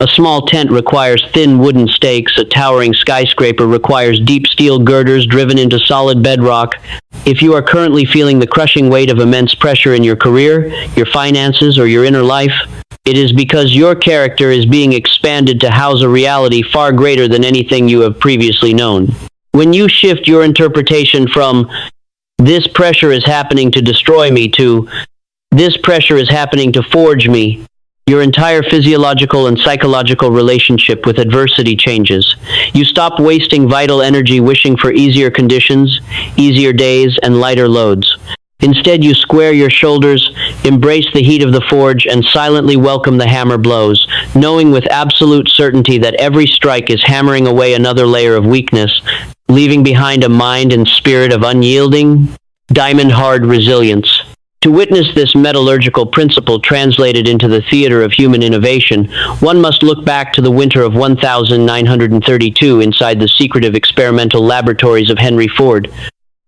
A small tent requires thin wooden stakes, a towering skyscraper requires deep steel girders driven into solid bedrock. If you are currently feeling the crushing weight of immense pressure in your career, your finances, or your inner life, it is because your character is being expanded to house a reality far greater than anything you have previously known. When you shift your interpretation from, "This pressure is happening to destroy me," to, "This pressure is happening to forge me," your entire physiological and psychological relationship with adversity changes. You stop wasting vital energy wishing for easier conditions, easier days, and lighter loads. Instead, you square your shoulders, embrace the heat of the forge, and silently welcome the hammer blows, knowing with absolute certainty that every strike is hammering away another layer of weakness, leaving behind a mind and spirit of unyielding, diamond-hard resilience. To witness this metallurgical principle translated into the theater of human innovation, one must look back to the winter of 1932 inside the secretive experimental laboratories of Henry Ford.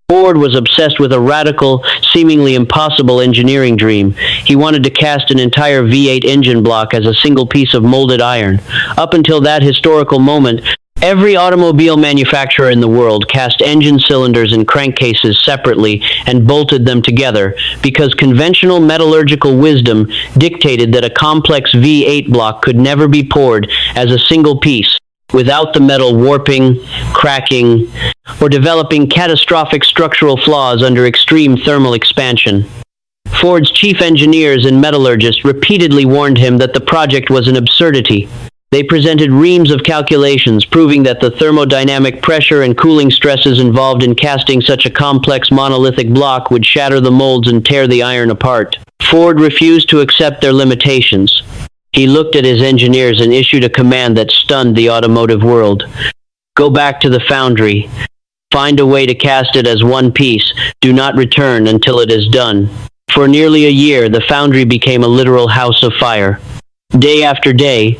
Ford was obsessed with a radical, seemingly impossible engineering dream. He wanted to cast an entire V8 engine block as a single piece of molded iron. Up until that historical moment, every automobile manufacturer in the world cast engine cylinders and crankcases separately and bolted them together because conventional metallurgical wisdom dictated that a complex V8 block could never be poured as a single piece without the metal warping, cracking, or developing catastrophic structural flaws under extreme thermal expansion. Ford's chief engineers and metallurgists repeatedly warned him that the project was an absurdity. They presented reams of calculations proving that the thermodynamic pressure and cooling stresses involved in casting such a complex monolithic block would shatter the molds and tear the iron apart. Ford refused to accept their limitations. He looked at his engineers and issued a command that stunned the automotive world. Go back to the foundry. Find a way to cast it as one piece. Do not return until it is done. For nearly a year, the foundry became a literal house of fire. Day after day,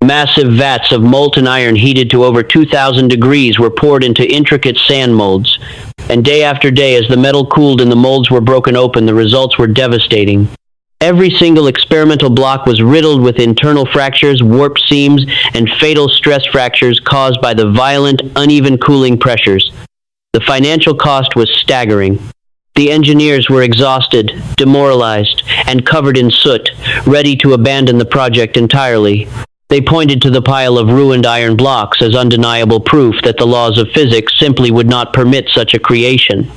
massive vats of molten iron heated to over 2,000 degrees were poured into intricate sand molds. And day after day, as the metal cooled and the molds were broken open, the results were devastating. Every single experimental block was riddled with internal fractures, warped seams, and fatal stress fractures caused by the violent, uneven cooling pressures. The financial cost was staggering. The engineers were exhausted, demoralized, and covered in soot, ready to abandon the project entirely. They pointed to the pile of ruined iron blocks as undeniable proof that the laws of physics simply would not permit such a creation.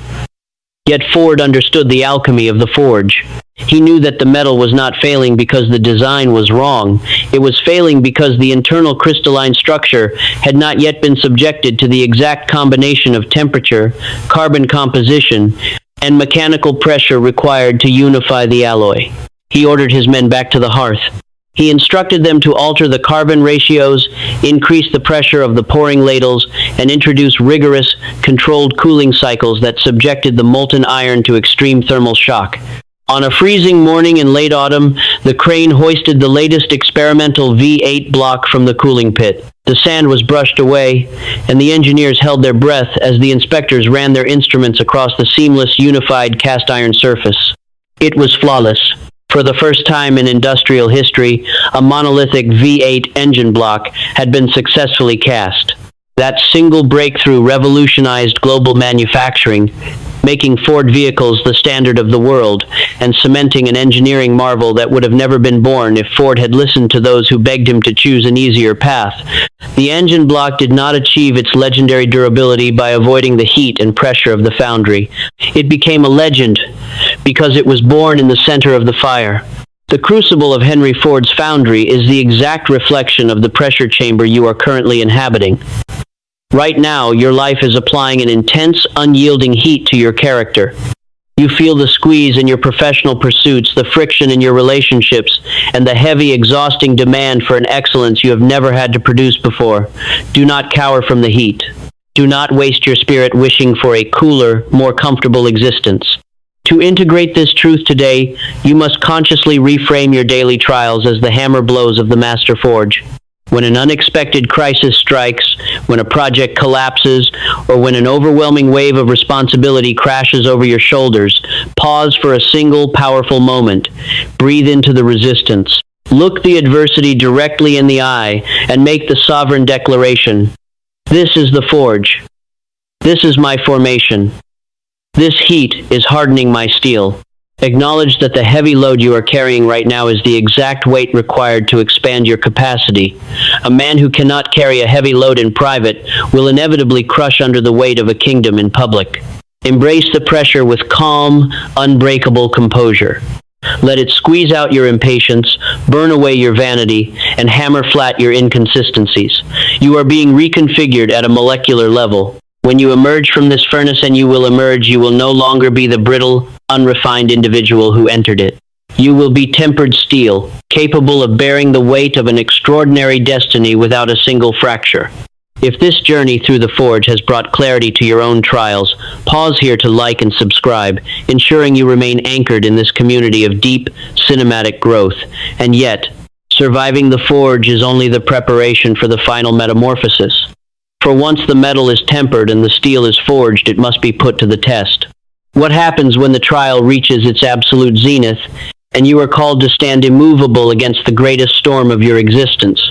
Yet Ford understood the alchemy of the forge. He knew that the metal was not failing because the design was wrong. It was failing because the internal crystalline structure had not yet been subjected to the exact combination of temperature, carbon composition, and mechanical pressure required to unify the alloy. He ordered his men back to the hearth. He instructed them to alter the carbon ratios, increase the pressure of the pouring ladles, and introduce rigorous, controlled cooling cycles that subjected the molten iron to extreme thermal shock. On a freezing morning in late autumn, the crane hoisted the latest experimental V8 block from the cooling pit. The sand was brushed away, and the engineers held their breath as the inspectors ran their instruments across the seamless, unified cast iron surface. It was flawless. For the first time in industrial history, a monolithic V8 engine block had been successfully cast. That single breakthrough revolutionized global manufacturing, making Ford vehicles the standard of the world and cementing an engineering marvel that would have never been born if Ford had listened to those who begged him to choose an easier path. The engine block did not achieve its legendary durability by avoiding the heat and pressure of the foundry. It became a legend because it was born in the center of the fire. The crucible of Henry Ford's foundry is the exact reflection of the pressure chamber you are currently inhabiting. Right now, your life is applying an intense, unyielding heat to your character. You feel the squeeze in your professional pursuits, the friction in your relationships, and the heavy, exhausting demand for an excellence you have never had to produce before. Do not cower from the heat. Do not waste your spirit wishing for a cooler, more comfortable existence. To integrate this truth today, you must consciously reframe your daily trials as the hammer blows of the master forge. When an unexpected crisis strikes, when a project collapses, or when an overwhelming wave of responsibility crashes over your shoulders, pause for a single powerful moment. Breathe into the resistance. Look the adversity directly in the eye and make the sovereign declaration. This is the forge. This is my formation. This heat is hardening my steel. Acknowledge that the heavy load you are carrying right now is the exact weight required to expand your capacity. A man who cannot carry a heavy load in private will inevitably crush under the weight of a kingdom in public. Embrace the pressure with calm, unbreakable composure. Let it squeeze out your impatience, burn away your vanity, and hammer flat your inconsistencies. You are being reconfigured at a molecular level. When you emerge from this furnace, and you will no longer be the brittle, unrefined individual who entered it. You will be tempered steel, capable of bearing the weight of an extraordinary destiny without a single fracture. If this journey through the forge has brought clarity to your own trials, pause here to like and subscribe, ensuring you remain anchored in this community of deep, cinematic growth. And yet, surviving the forge is only the preparation for the final metamorphosis. For once the metal is tempered and the steel is forged, it must be put to the test. What happens when the trial reaches its absolute zenith, and you are called to stand immovable against the greatest storm of your existence?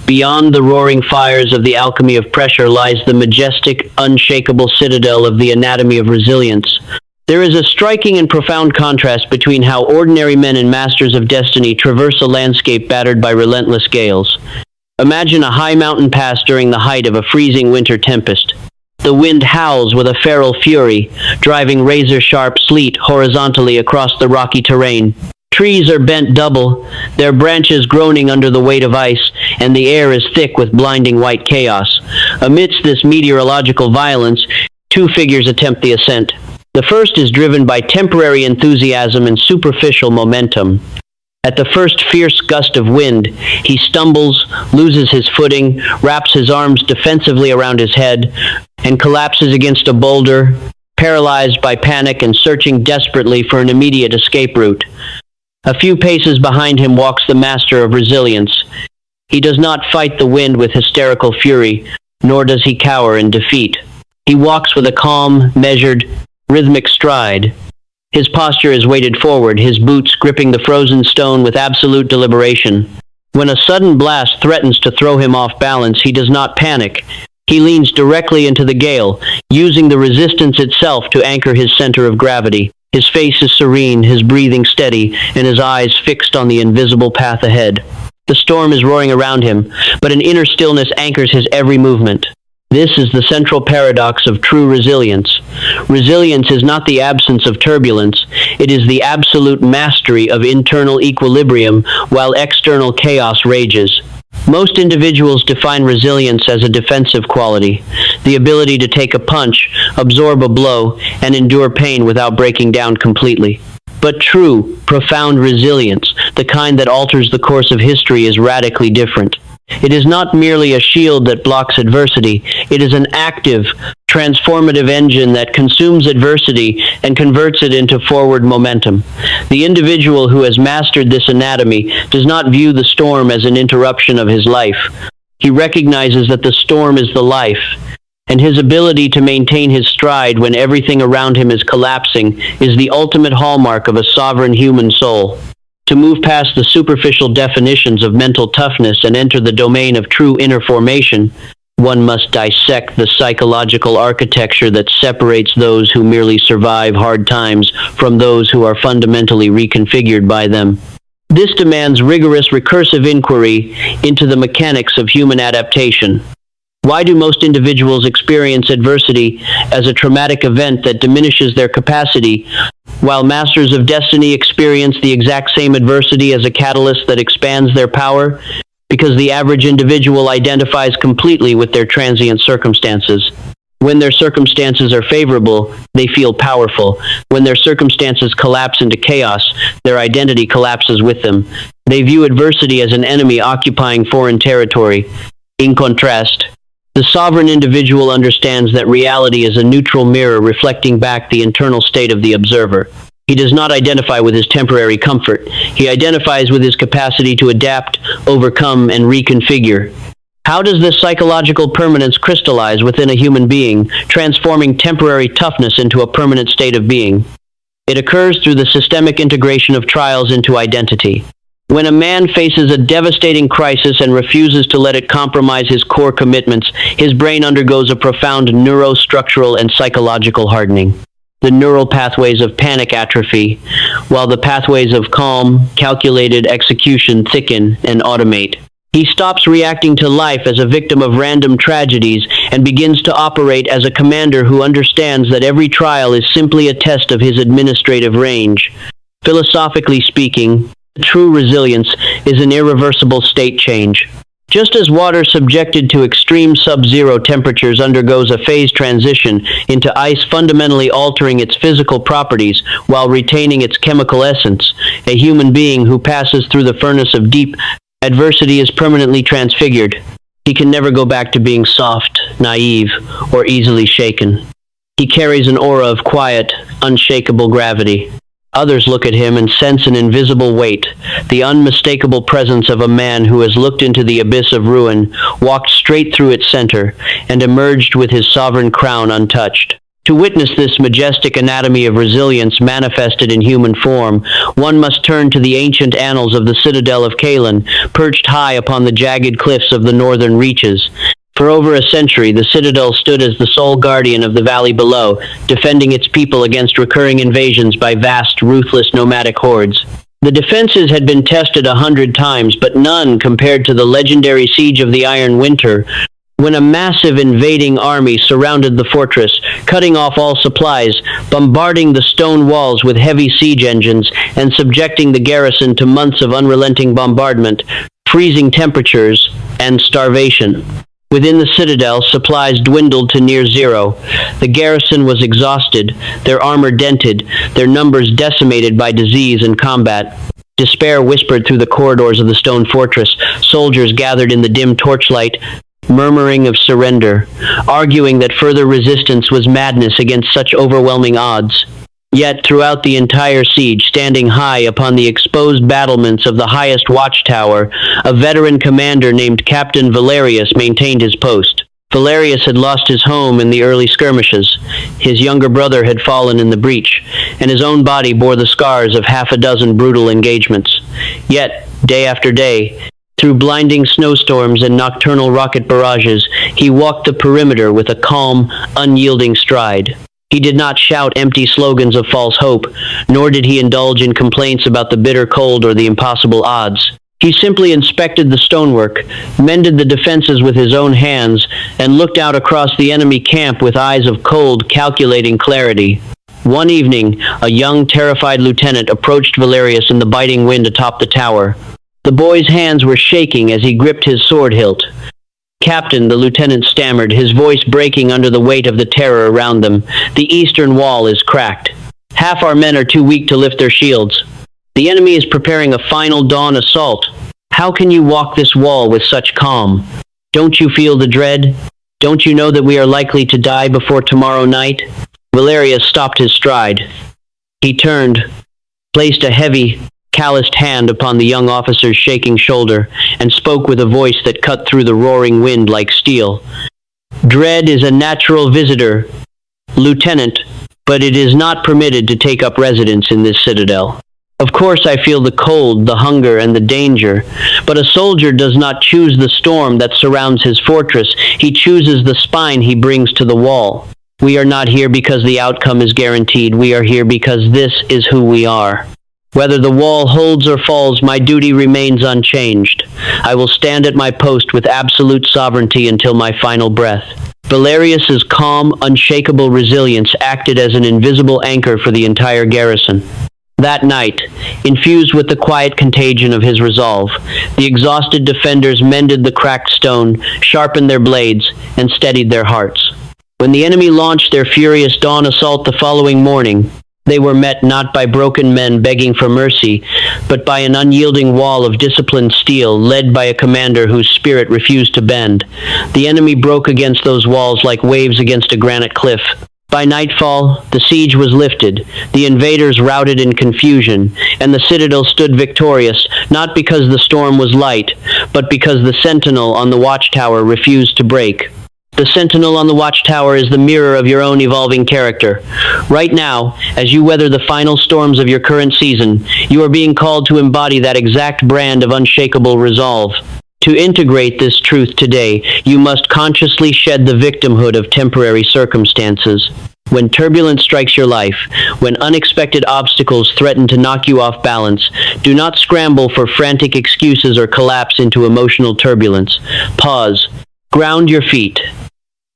Beyond the roaring fires of the alchemy of pressure lies the majestic, unshakable citadel of the anatomy of resilience. There is a striking and profound contrast between how ordinary men and masters of destiny traverse a landscape battered by relentless gales. Imagine a high mountain pass during the height of a freezing winter tempest. The wind howls with a feral fury, driving razor-sharp sleet horizontally across the rocky terrain. Trees are bent double, their branches groaning under the weight of ice, and the air is thick with blinding white chaos. Amidst this meteorological violence, two figures attempt the ascent. The first is driven by temporary enthusiasm and superficial momentum. At the first fierce gust of wind, he stumbles, loses his footing, wraps his arms defensively around his head, and collapses against a boulder, paralyzed by panic and searching desperately for an immediate escape route. A few paces behind him walks the master of resilience. He does not fight the wind with hysterical fury, nor does he cower in defeat. He walks with a calm, measured, rhythmic stride. His posture is weighted forward, his boots gripping the frozen stone with absolute deliberation. When a sudden blast threatens to throw him off balance, he does not panic. He leans directly into the gale, using the resistance itself to anchor his center of gravity. His face is serene, his breathing steady, and his eyes fixed on the invisible path ahead. The storm is roaring around him, but an inner stillness anchors his every movement. This is the central paradox of true resilience. Resilience is not the absence of turbulence, it is the absolute mastery of internal equilibrium while external chaos rages. Most individuals define resilience as a defensive quality, the ability to take a punch, absorb a blow, and endure pain without breaking down completely. But true, profound resilience, the kind that alters the course of history, is radically different. It is not merely a shield that blocks adversity. It is an active, transformative engine that consumes adversity and converts it into forward momentum. The individual who has mastered this anatomy does not view the storm as an interruption of his life. He recognizes that the storm is the life, and his ability to maintain his stride when everything around him is collapsing is the ultimate hallmark of a sovereign human soul. To move past the superficial definitions of mental toughness and enter the domain of true inner formation, one must dissect the psychological architecture that separates those who merely survive hard times from those who are fundamentally reconfigured by them. This demands rigorous recursive inquiry into the mechanics of human adaptation. Why do most individuals experience adversity as a traumatic event that diminishes their capacity, while masters of destiny experience the exact same adversity as a catalyst that expands their power? Because the average individual identifies completely with their transient circumstances. When their circumstances are favorable, they feel powerful. When their circumstances collapse into chaos, their identity collapses with them. They view adversity as an enemy occupying foreign territory. In contrast, the sovereign individual understands that reality is a neutral mirror reflecting back the internal state of the observer. He does not identify with his temporary comfort. He identifies with his capacity to adapt, overcome, and reconfigure. How does this psychological permanence crystallize within a human being, transforming temporary toughness into a permanent state of being? It occurs through the systemic integration of trials into identity. When a man faces a devastating crisis and refuses to let it compromise his core commitments, his brain undergoes a profound neurostructural and psychological hardening. The neural pathways of panic atrophy, while the pathways of calm, calculated execution thicken and automate. He stops reacting to life as a victim of random tragedies and begins to operate as a commander who understands that every trial is simply a test of his administrative range. Philosophically speaking, true resilience is an irreversible state change. Just as water subjected to extreme sub-zero temperatures undergoes a phase transition into ice, fundamentally altering its physical properties while retaining its chemical essence, a human being who passes through the furnace of deep adversity is permanently transfigured. He can never go back to being soft, naive, or easily shaken. He carries an aura of quiet, unshakable gravity. Others look at him and sense an invisible weight, the unmistakable presence of a man who has looked into the abyss of ruin, walked straight through its center, and emerged with his sovereign crown untouched. To witness this majestic anatomy of resilience manifested in human form, one must turn to the ancient annals of the citadel of Kalin, perched high upon the jagged cliffs of the northern reaches. For over a century, the citadel stood as the sole guardian of the valley below, defending its people against recurring invasions by vast, ruthless nomadic hordes. The defenses had been tested 100 times, but none compared to the legendary siege of the Iron Winter, when a massive invading army surrounded the fortress, cutting off all supplies, bombarding the stone walls with heavy siege engines, and subjecting the garrison to months of unrelenting bombardment, freezing temperatures, and starvation. Within the citadel, supplies dwindled to near zero. The garrison was exhausted, their armor dented, their numbers decimated by disease and combat. Despair whispered through the corridors of the stone fortress. Soldiers gathered in the dim torchlight, murmuring of surrender, arguing that further resistance was madness against such overwhelming odds. Yet, throughout the entire siege, standing high upon the exposed battlements of the highest watchtower, a veteran commander named Captain Valerius maintained his post. Valerius had lost his home in the early skirmishes. His younger brother had fallen in the breach, and his own body bore the scars of half a dozen brutal engagements. Yet, day after day, through blinding snowstorms and nocturnal rocket barrages, he walked the perimeter with a calm, unyielding stride. He did not shout empty slogans of false hope, nor did he indulge in complaints about the bitter cold or the impossible odds. He simply inspected the stonework, mended the defenses with his own hands, and looked out across the enemy camp with eyes of cold, calculating clarity. One evening, a young, terrified lieutenant approached Valerius in the biting wind atop the tower. The boy's hands were shaking as he gripped his sword hilt. "Captain," the lieutenant stammered, his voice breaking under the weight of the terror around them, "the eastern wall is cracked. Half our men are too weak to lift their shields. The enemy is preparing a final dawn assault. How can you walk this wall with such calm? Don't you feel the dread? Don't you know that we are likely to die before tomorrow night? Valerius stopped his stride. He turned, placed a heavy, calloused hand upon the young officer's shaking shoulder, and spoke with a voice that cut through the roaring wind like steel. Dread is a natural visitor, Lieutenant, but it is not permitted to take up residence in this citadel. Of course I feel the cold, the hunger, and the danger, but a soldier does not choose the storm that surrounds his fortress. He chooses the spine he brings to the wall. We are not here because the outcome is guaranteed. We are here because this is who we are. Whether the wall holds or falls, my duty remains unchanged. I will stand at my post with absolute sovereignty until my final breath. Valerius's calm, unshakable resilience acted as an invisible anchor for the entire garrison. That night, infused with the quiet contagion of his resolve, the exhausted defenders mended the cracked stone, sharpened their blades, and steadied their hearts. When the enemy launched their furious dawn assault the following morning, they were met not by broken men begging for mercy, but by an unyielding wall of disciplined steel led by a commander whose spirit refused to bend. The enemy broke against those walls like waves against a granite cliff. By nightfall, the siege was lifted, the invaders routed in confusion, and the citadel stood victorious, not because the storm was light, but because the sentinel on the watchtower refused to break. The sentinel on the watchtower is the mirror of your own evolving character. Right now, as you weather the final storms of your current season, you are being called to embody that exact brand of unshakable resolve. To integrate this truth today, you must consciously shed the victimhood of temporary circumstances. When turbulence strikes your life, when unexpected obstacles threaten to knock you off balance, do not scramble for frantic excuses or collapse into emotional turbulence. Pause. Ground your feet.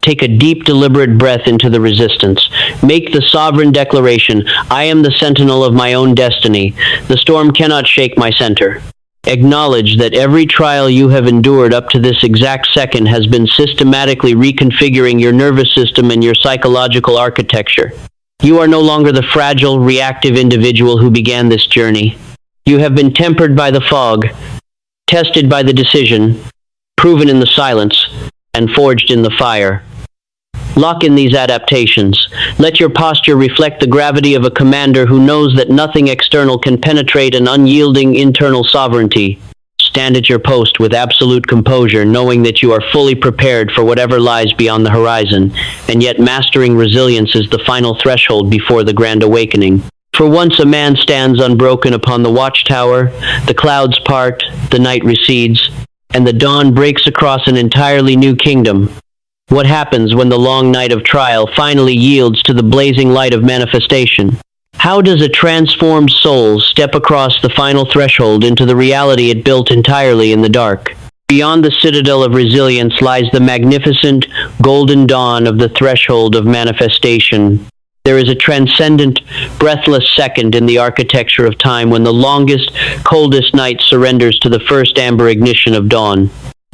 Take a deep, deliberate breath into the resistance. Make the sovereign declaration, I am the sentinel of my own destiny. The storm cannot shake my center. Acknowledge that every trial you have endured up to this exact second has been systematically reconfiguring your nervous system and your psychological architecture. You are no longer the fragile, reactive individual who began this journey. You have been tempered by the fog, tested by the decision, proven in the silence, and forged in the fire. Lock in these adaptations. Let your posture reflect the gravity of a commander who knows that nothing external can penetrate an unyielding internal sovereignty. Stand at your post with absolute composure, knowing that you are fully prepared for whatever lies beyond the horizon, and yet mastering resilience is the final threshold before the grand awakening. For once a man stands unbroken upon the watchtower, the clouds part, the night recedes, and the dawn breaks across an entirely new kingdom. What happens when the long night of trial finally yields to the blazing light of manifestation? How does a transformed soul step across the final threshold into the reality it built entirely in the dark? Beyond the citadel of resilience lies the magnificent golden dawn of the threshold of manifestation. There is a transcendent, breathless second in the architecture of time when the longest, coldest night surrenders to the first amber ignition of dawn.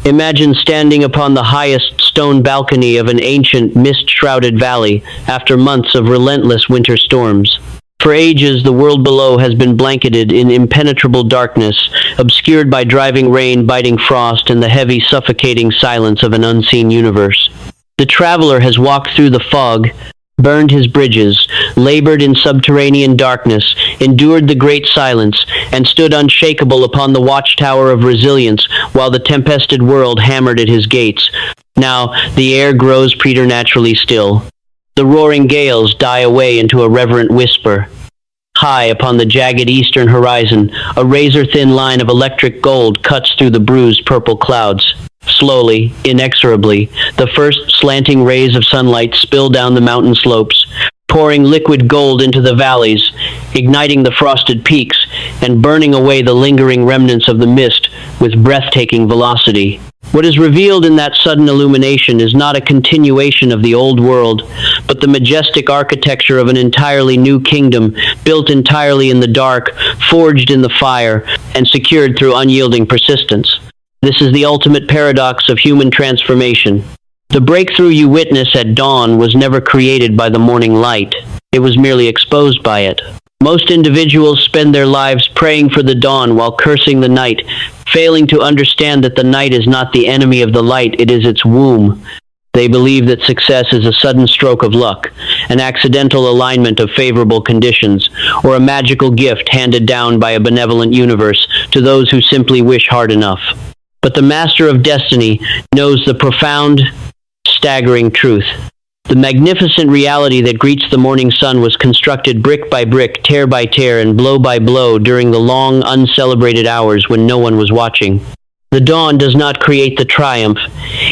Imagine standing upon the highest stone balcony of an ancient, mist-shrouded valley after months of relentless winter storms. For ages, the world below has been blanketed in impenetrable darkness, obscured by driving rain, biting frost, and the heavy, suffocating silence of an unseen universe. The traveler has walked through the fog, burned his bridges, labored in subterranean darkness, endured the great silence, and stood unshakable upon the watchtower of resilience while the tempested world hammered at his gates. Now, the air grows preternaturally still. The roaring gales die away into a reverent whisper. High upon the jagged eastern horizon, a razor-thin line of electric gold cuts through the bruised purple clouds. Slowly, inexorably, the first slanting rays of sunlight spill down the mountain slopes, pouring liquid gold into the valleys, igniting the frosted peaks, and burning away the lingering remnants of the mist with breathtaking velocity. What is revealed in that sudden illumination is not a continuation of the old world, but the majestic architecture of an entirely new kingdom, built entirely in the dark, forged in the fire, and secured through unyielding persistence. This is the ultimate paradox of human transformation. The breakthrough you witness at dawn was never created by the morning light. it was merely exposed by it. Most individuals spend their lives praying for the dawn while cursing the night, failing to understand that the night is not the enemy of the light, it is its womb. They believe that success is a sudden stroke of luck, an accidental alignment of favorable conditions, or a magical gift handed down by a benevolent universe to those who simply wish hard enough. But the master of destiny knows the profound, staggering truth. The magnificent reality that greets the morning sun was constructed brick by brick, tear by tear, and blow by blow during the long, uncelebrated hours when no one was watching. The dawn does not create the triumph.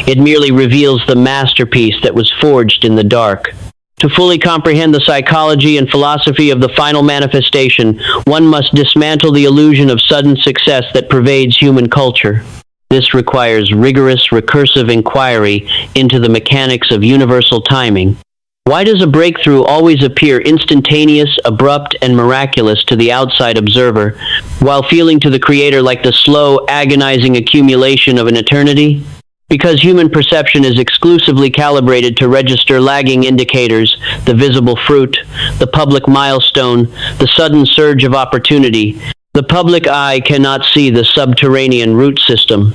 It merely reveals the masterpiece that was forged in the dark. To fully comprehend the psychology and philosophy of the final manifestation, one must dismantle the illusion of sudden success that pervades human culture. This requires rigorous, recursive inquiry into the mechanics of universal timing. Why does a breakthrough always appear instantaneous, abrupt, and miraculous to the outside observer, while feeling to the creator like the slow, agonizing accumulation of an eternity? Because human perception is exclusively calibrated to register lagging indicators, the visible fruit, the public milestone, the sudden surge of opportunity. The public eye cannot see the subterranean root system,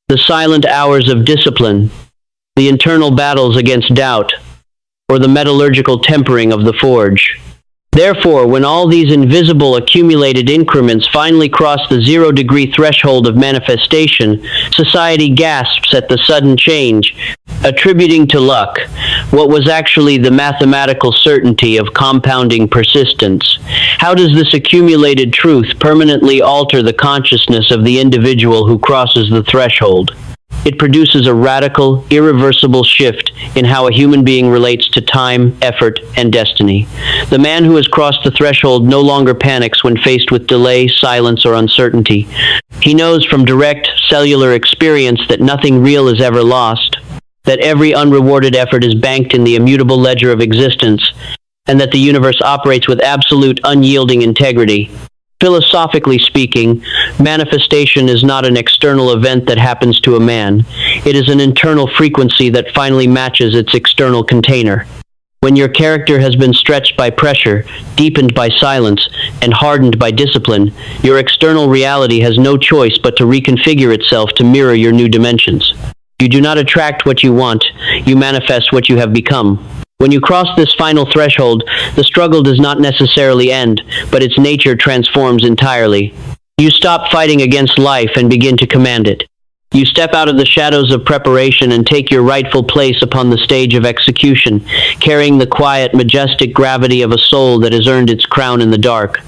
the silent hours of discipline, the internal battles against doubt, or the metallurgical tempering of the forge. Therefore, when all these invisible accumulated increments finally cross the 0-degree threshold of manifestation, society gasps at the sudden change, attributing to luck what was actually the mathematical certainty of compounding persistence. How does this accumulated truth permanently alter the consciousness of the individual who crosses the threshold? It produces a radical, irreversible shift in how a human being relates to time, effort, and destiny. The man who has crossed the threshold no longer panics when faced with delay, silence, or uncertainty. He knows from direct, cellular experience that nothing real is ever lost, that every unrewarded effort is banked in the immutable ledger of existence, and that the universe operates with absolute, unyielding integrity. Philosophically speaking, manifestation is not an external event that happens to a man. It is an internal frequency that finally matches its external container. When your character has been stretched by pressure, deepened by silence, and hardened by discipline, your external reality has no choice but to reconfigure itself to mirror your new dimensions. You do not attract what you want, you manifest what you have become. When you cross this final threshold, the struggle does not necessarily end, but its nature transforms entirely. You stop fighting against life and begin to command it. You step out of the shadows of preparation and take your rightful place upon the stage of execution, carrying the quiet, majestic gravity of a soul that has earned its crown in the dark.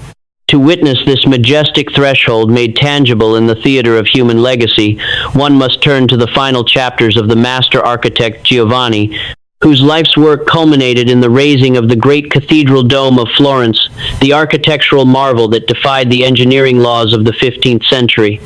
To witness this majestic threshold made tangible in the theater of human legacy, one must turn to the final chapters of the master architect Giovanni, whose life's work culminated in the raising of the great cathedral dome of Florence, the architectural marvel that defied the engineering laws of the 15th century.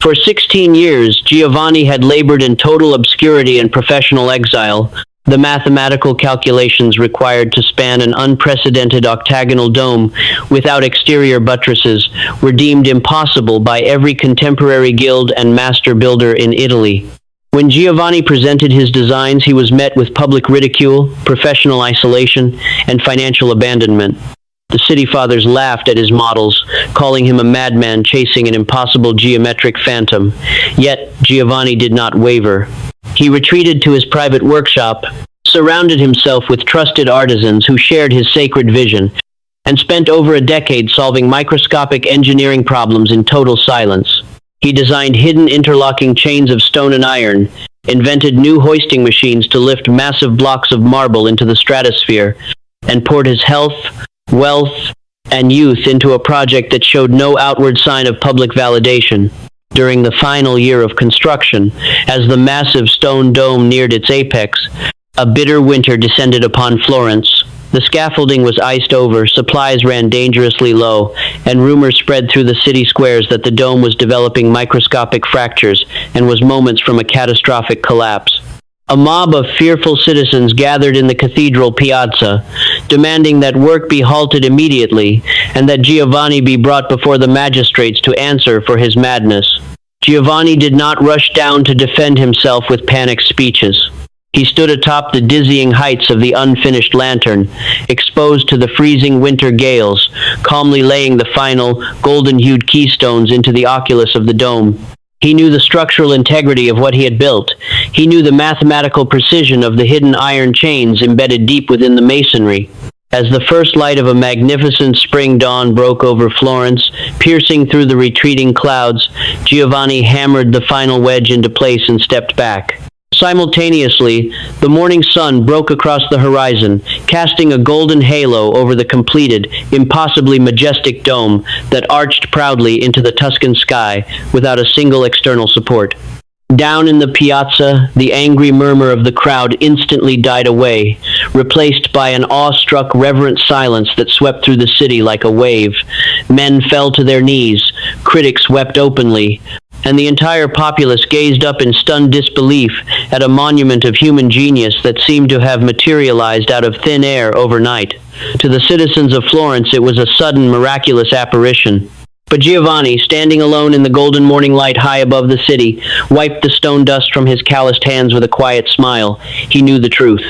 For 16 years, Giovanni had labored in total obscurity and professional exile. The mathematical calculations required to span an unprecedented octagonal dome without exterior buttresses were deemed impossible by every contemporary guild and master builder in Italy. When Giovanni presented his designs, he was met with public ridicule, professional isolation, and financial abandonment. The city fathers laughed at his models, calling him a madman chasing an impossible geometric phantom. Yet, Giovanni did not waver. He retreated to his private workshop, surrounded himself with trusted artisans who shared his sacred vision, and spent over a decade solving microscopic engineering problems in total silence. He designed hidden interlocking chains of stone and iron, invented new hoisting machines to lift massive blocks of marble into the stratosphere, and poured his health, wealth, and youth into a project that showed no outward sign of public validation. During the final year of construction, as the massive stone dome neared its apex, a bitter winter descended upon Florence. The scaffolding was iced over, supplies ran dangerously low, and rumors spread through the city squares that the dome was developing microscopic fractures and was moments from a catastrophic collapse. A mob of fearful citizens gathered in the cathedral piazza, demanding that work be halted immediately and that Giovanni be brought before the magistrates to answer for his madness. Giovanni did not rush down to defend himself with panicked speeches. He stood atop the dizzying heights of the unfinished lantern, exposed to the freezing winter gales, calmly laying the final, golden-hued keystones into the oculus of the dome. He knew the structural integrity of what he had built. He knew the mathematical precision of the hidden iron chains embedded deep within the masonry. As the first light of a magnificent spring dawn broke over Florence, piercing through the retreating clouds, Giovanni hammered the final wedge into place and stepped back. Simultaneously, the morning sun broke across the horizon, casting a golden halo over the completed, impossibly majestic dome that arched proudly into the Tuscan sky without a single external support. Down in the piazza, the angry murmur of the crowd instantly died away, replaced by an awestruck, reverent silence that swept through the city like a wave. Men fell to their knees, critics wept openly, and the entire populace gazed up in stunned disbelief at a monument of human genius that seemed to have materialized out of thin air overnight. To the citizens of Florence, it was a sudden, miraculous apparition. But Giovanni, standing alone in the golden morning light high above the city, wiped the stone dust from his calloused hands with a quiet smile. He knew the truth.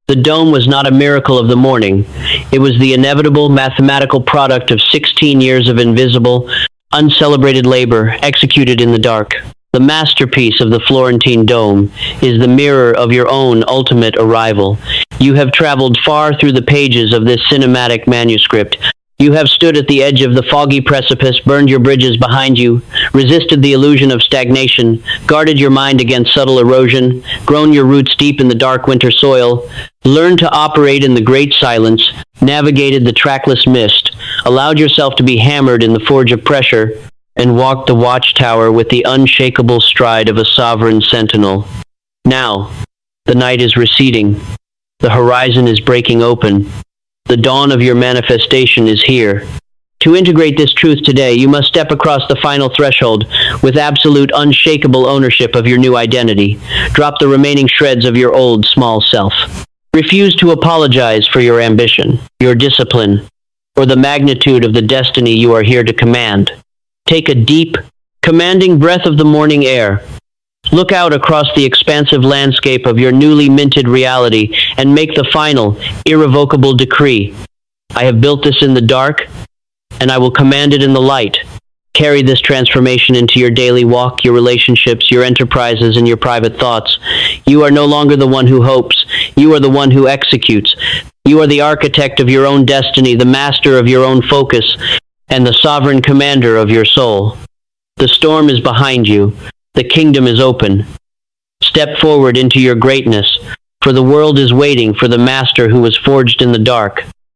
The dome was not a miracle of the morning. It was the inevitable mathematical product of 16 years of invisible, uncelebrated labor executed in the dark. The masterpiece of the Florentine dome is the mirror of your own ultimate arrival. You have traveled far through the pages of this cinematic manuscript. You have stood at the edge of the foggy precipice, burned your bridges behind you, resisted the illusion of stagnation, guarded your mind against subtle erosion, grown your roots deep in the dark winter soil, learned to operate in the great silence, navigated the trackless mist, allowed yourself to be hammered in the forge of pressure, and walked the watchtower with the unshakable stride of a sovereign sentinel. Now, the night is receding. The horizon is breaking open. The dawn of your manifestation is here. To integrate this truth today, you must step across the final threshold with absolute, unshakable ownership of your new identity. Drop the remaining shreds of your old, small self. Refuse to apologize for your ambition, your discipline, or the magnitude of the destiny you are here to command. Take a deep, commanding breath of the morning air. Look out across the expansive landscape of your newly minted reality and make the final, irrevocable decree. I have built this in the dark, and I will command it in the light. Carry this transformation into your daily walk, your relationships, your enterprises, and your private thoughts. You are no longer the one who hopes. You are the one who executes. You are the architect of your own destiny, the master of your own focus, and the sovereign commander of your soul. The storm is behind you. The kingdom is open. Step forward into your greatness, for the world is waiting for the master who was forged in the dark.